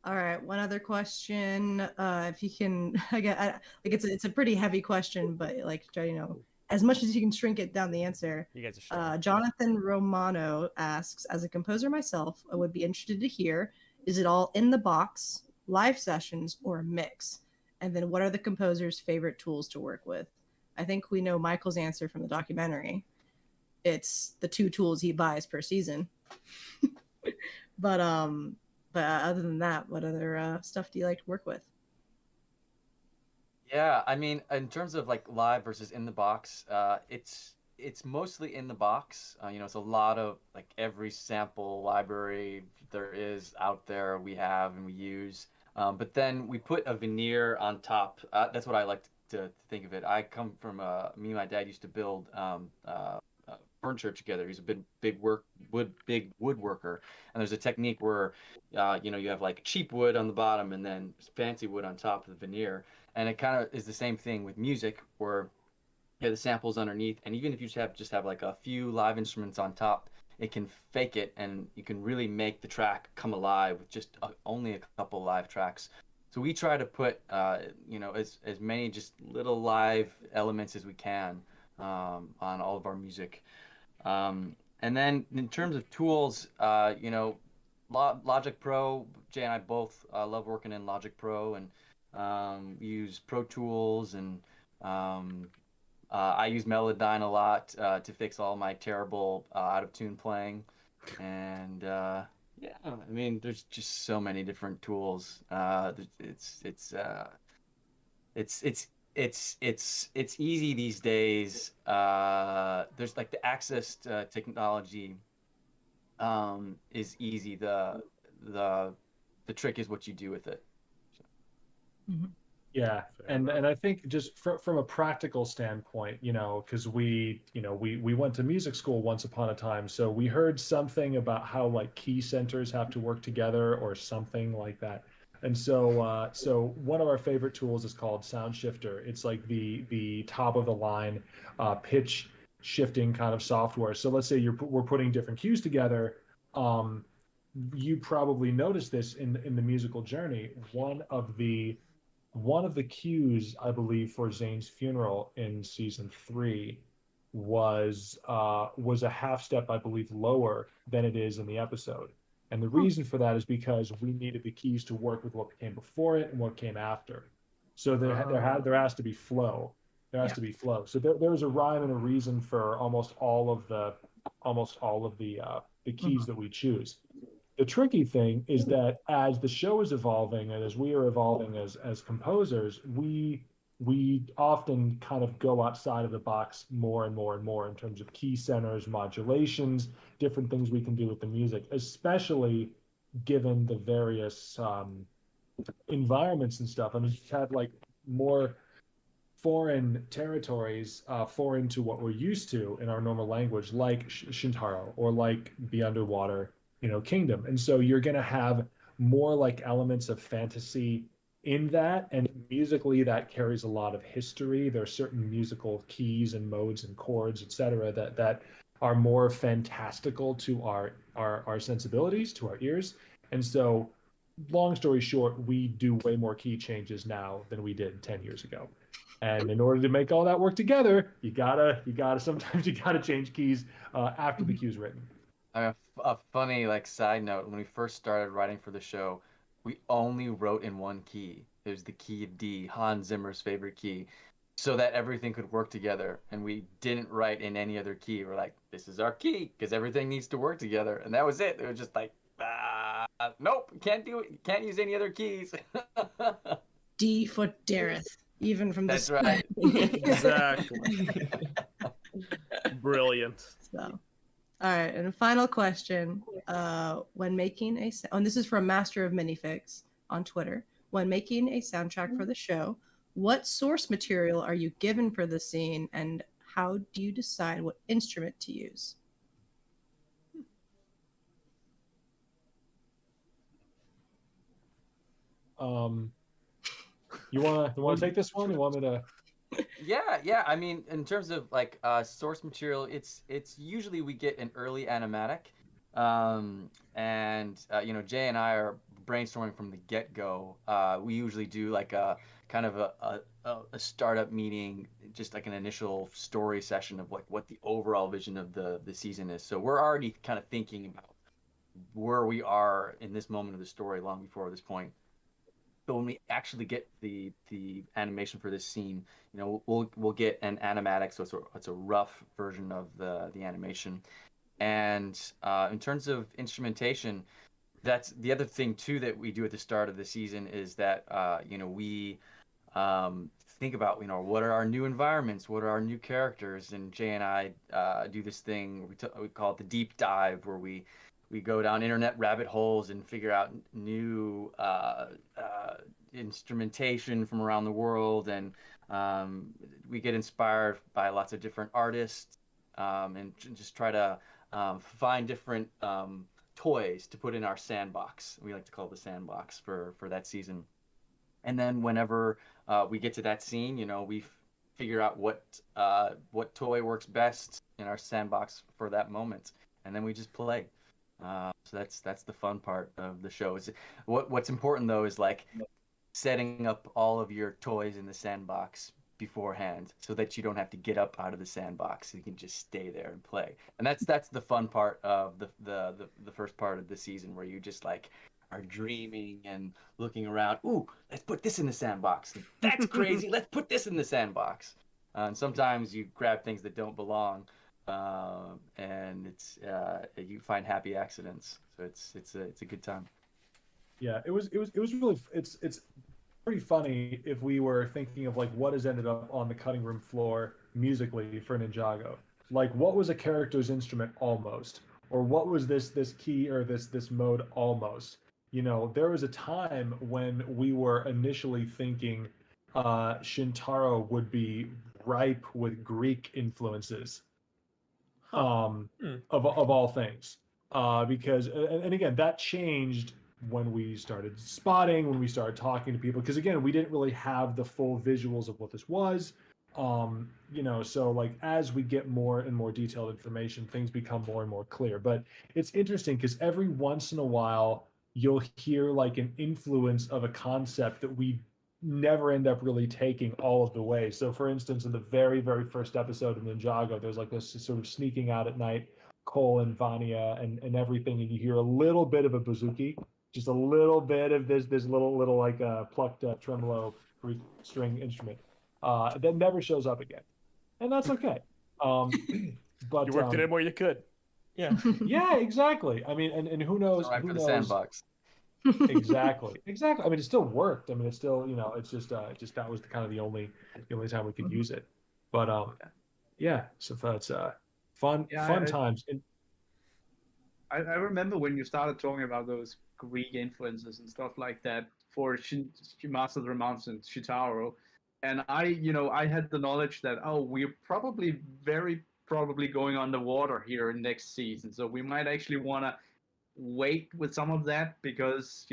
S1: All right, one other question. If you can, it's a pretty heavy question, but as much as you can shrink it down the answer.
S2: You guys are
S1: Jonathan Romano asks, as a composer myself, I would be interested to hear, is it all in the box, live sessions, or a mix? And then what are the composer's favorite tools to work with? I think we know Michael's answer from the documentary. It's the 2 tools he buys per season. But other than that, what other stuff do you like to work with?
S4: Yeah, I mean, in terms of like live versus in the box, it's mostly in the box. It's a lot of like every sample library there is out there we have and we use. But then we put a veneer on top. That's what I like to think of it. I come from me and my dad used to build furniture together. He's a big woodworker, and there's a technique where you have like cheap wood on the bottom and then fancy wood on top of the veneer, and it kind of is the same thing with music where you have the samples underneath, and even if you just have like a few live instruments on top, it can fake it and you can really make the track come alive with just only a couple live tracks. So we try to put as many just little live elements as we can on all of our music. And then in terms of tools, Logic Pro, Jay and I both love working in Logic Pro, and we use Pro Tools, and I use Melodyne a lot to fix all my terrible out of tune playing. And I mean, there's just so many different tools. It's easy these days. There's like the access to technology is easy. The trick is what you do with it.
S1: Mm-hmm.
S6: Yeah, and I think just from a practical standpoint, because we went to music school once upon a time, so we heard something about how like key centers have to work together or something like that. And so one of our favorite tools is called Sound Shifter. It's like the top of the line pitch shifting kind of software. So let's say we're putting different cues together. You probably noticed this in the musical journey. One of the cues, I believe, for Zane's funeral in season 3 was a half step, I believe, lower than it is in the episode. And the reason for that is because we needed the keys to work with what came before it and what came after. So there has to be flow. There has to be flow. So there's a rhyme and a reason for almost all of the keys that we choose. The tricky thing is that as the show is evolving and as we are evolving as composers, we often kind of go outside of the box more and more and more in terms of key centers, modulations, different things we can do with the music, especially given the various environments and stuff. I mean, you've had like more foreign territories, foreign to what we're used to in our normal language, like Shintaro or like the underwater kingdom. And so you're going to have more like elements of fantasy in that, and musically that carries a lot of history. There are certain musical keys and modes and chords, etc., that are more fantastical to our sensibilities, to our ears. And so, long story short, we do way more key changes now than we did 10 years ago. And in order to make all that work together, sometimes you gotta change keys after the cue's written.
S4: A funny side note: when we first started writing for the show, we only wrote in one key. It was the key of D, Hans Zimmer's favorite key, so that everything could work together. And we didn't write in any other key. We're like, this is our key because everything needs to work together, and that was it. It was just like, nope, can't do it. Can't use any other keys.
S1: D for Dareth, even from the
S4: That's right.
S3: Exactly. Brilliant.
S1: So. All right, and a final question. When making and this is from Master of Minifix on Twitter. When making a soundtrack for the show, what source material are you given for the scene, and how do you decide what instrument to use?
S6: You wanna take this one? You want me to?
S4: Yeah. I mean, in terms of source material, it's usually we get an early animatic, and Jay and I are brainstorming from the get-go. We usually do like a kind of a startup meeting, just like an initial story session of what the overall vision of the season is. So we're already kind of thinking about where we are in this moment of the story long before this point. But when we actually get the animation for this scene, we'll get an animatic, so it's a rough version of the animation. And in terms of instrumentation, that's the other thing too that we do at the start of the season is that we think about what are our new environments, what are our new characters, and Jay and I do this thing we call it the deep dive, where we go down internet rabbit holes and figure out new instrumentation from around the world, and we get inspired by lots of different artists, and just try to find different toys to put in our sandbox. We like to call it the sandbox for that season. And then whenever we get to that scene, we figure out what toy works best in our sandbox for that moment, and then we just play. So that's the fun part of the show. What's important though is setting up all of your toys in the sandbox beforehand, so that you don't have to get up out of the sandbox. So you can just stay there and play. And that's the fun part of the first part of the season, where you just are dreaming and looking around. Ooh, let's put this in the sandbox. That's crazy. Let's put this in the sandbox. And sometimes you grab things that don't belong. And it's you find happy accidents, so it's a good time.
S6: Yeah, it was really it's pretty funny if we were thinking of what has ended up on the cutting room floor musically for Ninjago. What was a character's instrument almost, or what was this key or this mode almost. There was a time when we were initially thinking Shintaro would be ripe with Greek influences. Of all things, because and again, that changed when we started spotting, when we started talking to people, because again, we didn't really have the full visuals of what this was. So as we get more and more detailed information, things become more and more clear. But it's interesting because every once in a while you'll hear an influence of a concept that we never end up really taking all of the way. So for instance, in the very, very first episode of Ninjago, there's this sort of sneaking out at night, Cole and Vanya and everything, and you hear a little bit of a bouzouki, just a little bit of this little plucked tremolo string instrument that never shows up again. And that's okay. But
S3: you worked it in where you could.
S7: Yeah.
S6: Yeah, exactly. I mean, and who knows?
S4: Right for the sandbox.
S6: Exactly. I mean, it still worked. I mean, it's still, it's just that was the only time we could use it. But yeah. So that's fun times. And
S5: I remember when you started talking about those Greek influences and stuff like that for Master of the Mountains and Shitaro, and I had the knowledge that we're very probably going underwater here in next season, so we might actually want to wait with some of that because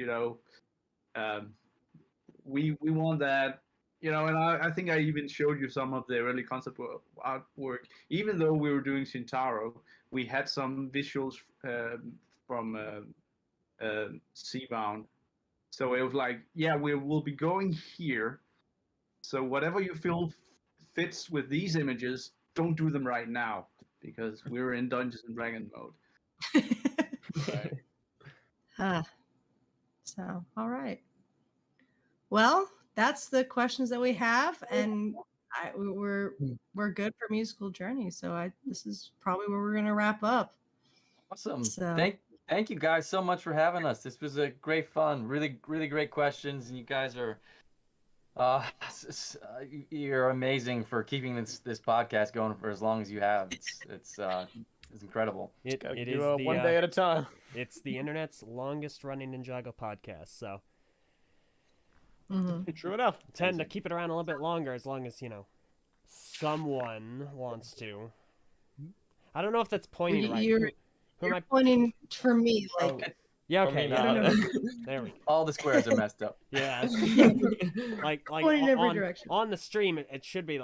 S5: we want that, and I think I even showed you some of the early concept artwork. Even though we were doing Shintaro, we had some visuals from Skybound. So it was like, yeah, we'll be going here. So whatever you feel fits with these images, don't do them right now because we're in Dungeons and Dragons mode.
S1: Right. So, all right. Well, that's the questions that we have, and we're good for musical journey. So this is probably where we're gonna wrap up.
S4: Awesome.
S1: So.
S4: Thank you guys so much for having us. This was a great fun. Really, really great questions, and you guys are you're amazing for keeping this podcast going for as long as you have. It's incredible.
S2: It is
S3: one day at a time.
S2: It's the internet's longest running Ninjago podcast, so
S3: True enough.
S2: Tend to keep it around a little bit longer as long as someone wants to. I don't know if that's pointing right.
S1: You're pointing for me, like.
S2: Yeah, okay. There we go.
S4: All the squares are messed up.
S2: Yeah. like
S1: pointing in every direction.
S2: On the stream, it should be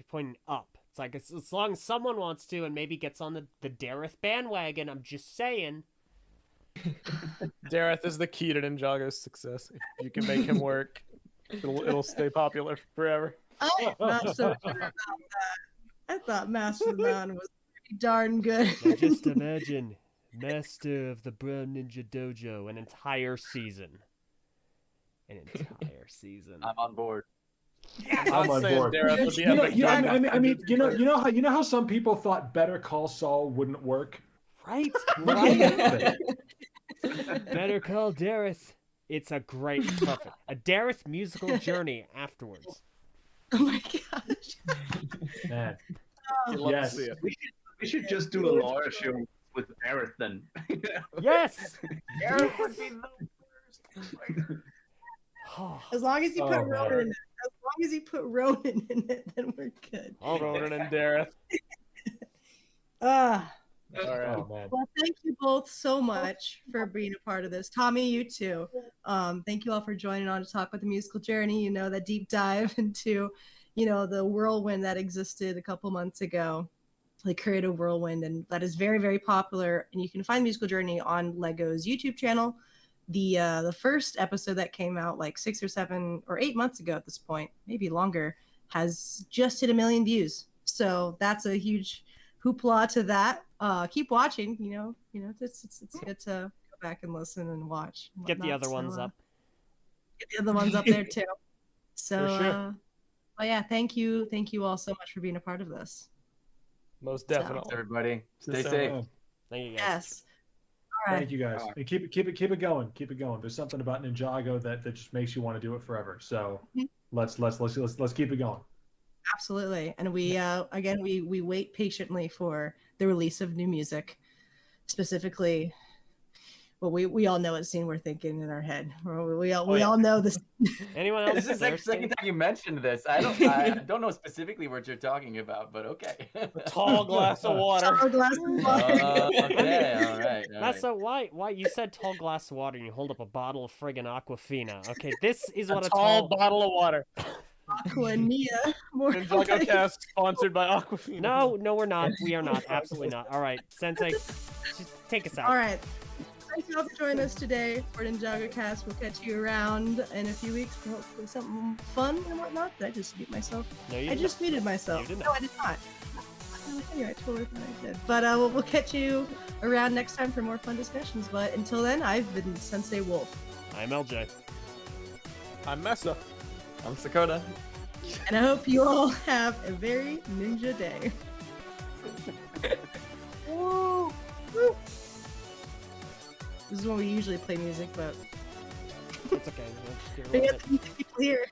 S2: pointing up. It's like as long as someone wants to and maybe gets on the Dareth bandwagon. I'm just saying.
S3: Dareth is the key to Ninjago's success. If you can make him work, it'll stay popular forever.
S1: I'm not so sure about that. I thought Master of the Mountain was pretty darn good.
S2: Now just imagine. Master of the Brown Ninja Dojo, an entire season. I'm
S4: on board.
S3: Yes,
S6: I'm on board. You know how some people thought Better Call Saul wouldn't work?
S2: Right? Better Call Dareth. It's a perfect. A Dareth musical journey afterwards.
S1: Oh my gosh.
S6: Man.
S5: Yes. We should just do a lawyer show with Dareth then.
S2: Yes.
S4: Dareth would be the worst.
S1: As long as you put Ronan in it. As long as you put Ronan in it, then we're good.
S3: All Ronan and Dareth.
S1: All
S3: right.
S1: Well, thank you both so much for being a part of this. Tommy, you too. Thank you all for joining on to talk about the musical journey. That deep dive into, the whirlwind that existed a couple months ago. The creative whirlwind, and that is very, very popular. And you can find Musical Journey on Lego's YouTube channel. The first episode that came out like 6 or 7 or 8 months ago at this point, maybe longer, has just hit 1 million views. So that's a huge hoopla to that. Keep watching. It's good to go back and listen and watch. And
S2: get the other ones up.
S1: Get the other ones up there too. So,
S3: for sure.
S1: Well, yeah, thank you all so much for being a part of this.
S3: Most definitely.
S4: Thanks, everybody. Stay safe.
S2: Thank you guys.
S1: Yes. All right.
S6: Thank you guys. And keep it going. Keep it going. There's something about Ninjago that just makes you want to do it forever. So let's keep it going.
S1: Absolutely. And we again we wait patiently for the release of new music. Specifically, well, we all know what scene we're thinking in our head. We all know this.
S2: Anyone else?
S4: This is the second time you mentioned this. I don't know specifically what you're talking about, but okay.
S3: A tall glass of water.
S1: Tall glass of water.
S4: Okay, all right.
S2: So why you said tall glass of water and you hold up a bottle of friggin' Aquafina? Okay, this is what a
S3: tall bottle of water.
S1: Aquania.
S3: NINJAGOcast sponsored by Aquafina.
S2: No, we're not. We are not. Absolutely not. All right, Sensei, just take us out.
S1: All right. Thank you all for joining us today for NINJAGOcast. We'll catch you around in a few weeks for hopefully something fun and whatnot. Did I just mute myself?
S2: No, you
S1: I just muted myself.
S2: You did not.
S1: No, I did not. Anyway, I totally thought I did. But we'll catch you around next time for more fun discussions. But until then, I've been Sensei Wolfe.
S2: I'm LJ.
S3: I'm Mesa.
S7: I'm Sakota.
S1: And I hope you all have a very ninja day. Woo! Woo! This is when we usually play music, but
S2: It's okay.
S1: we have to keep people here.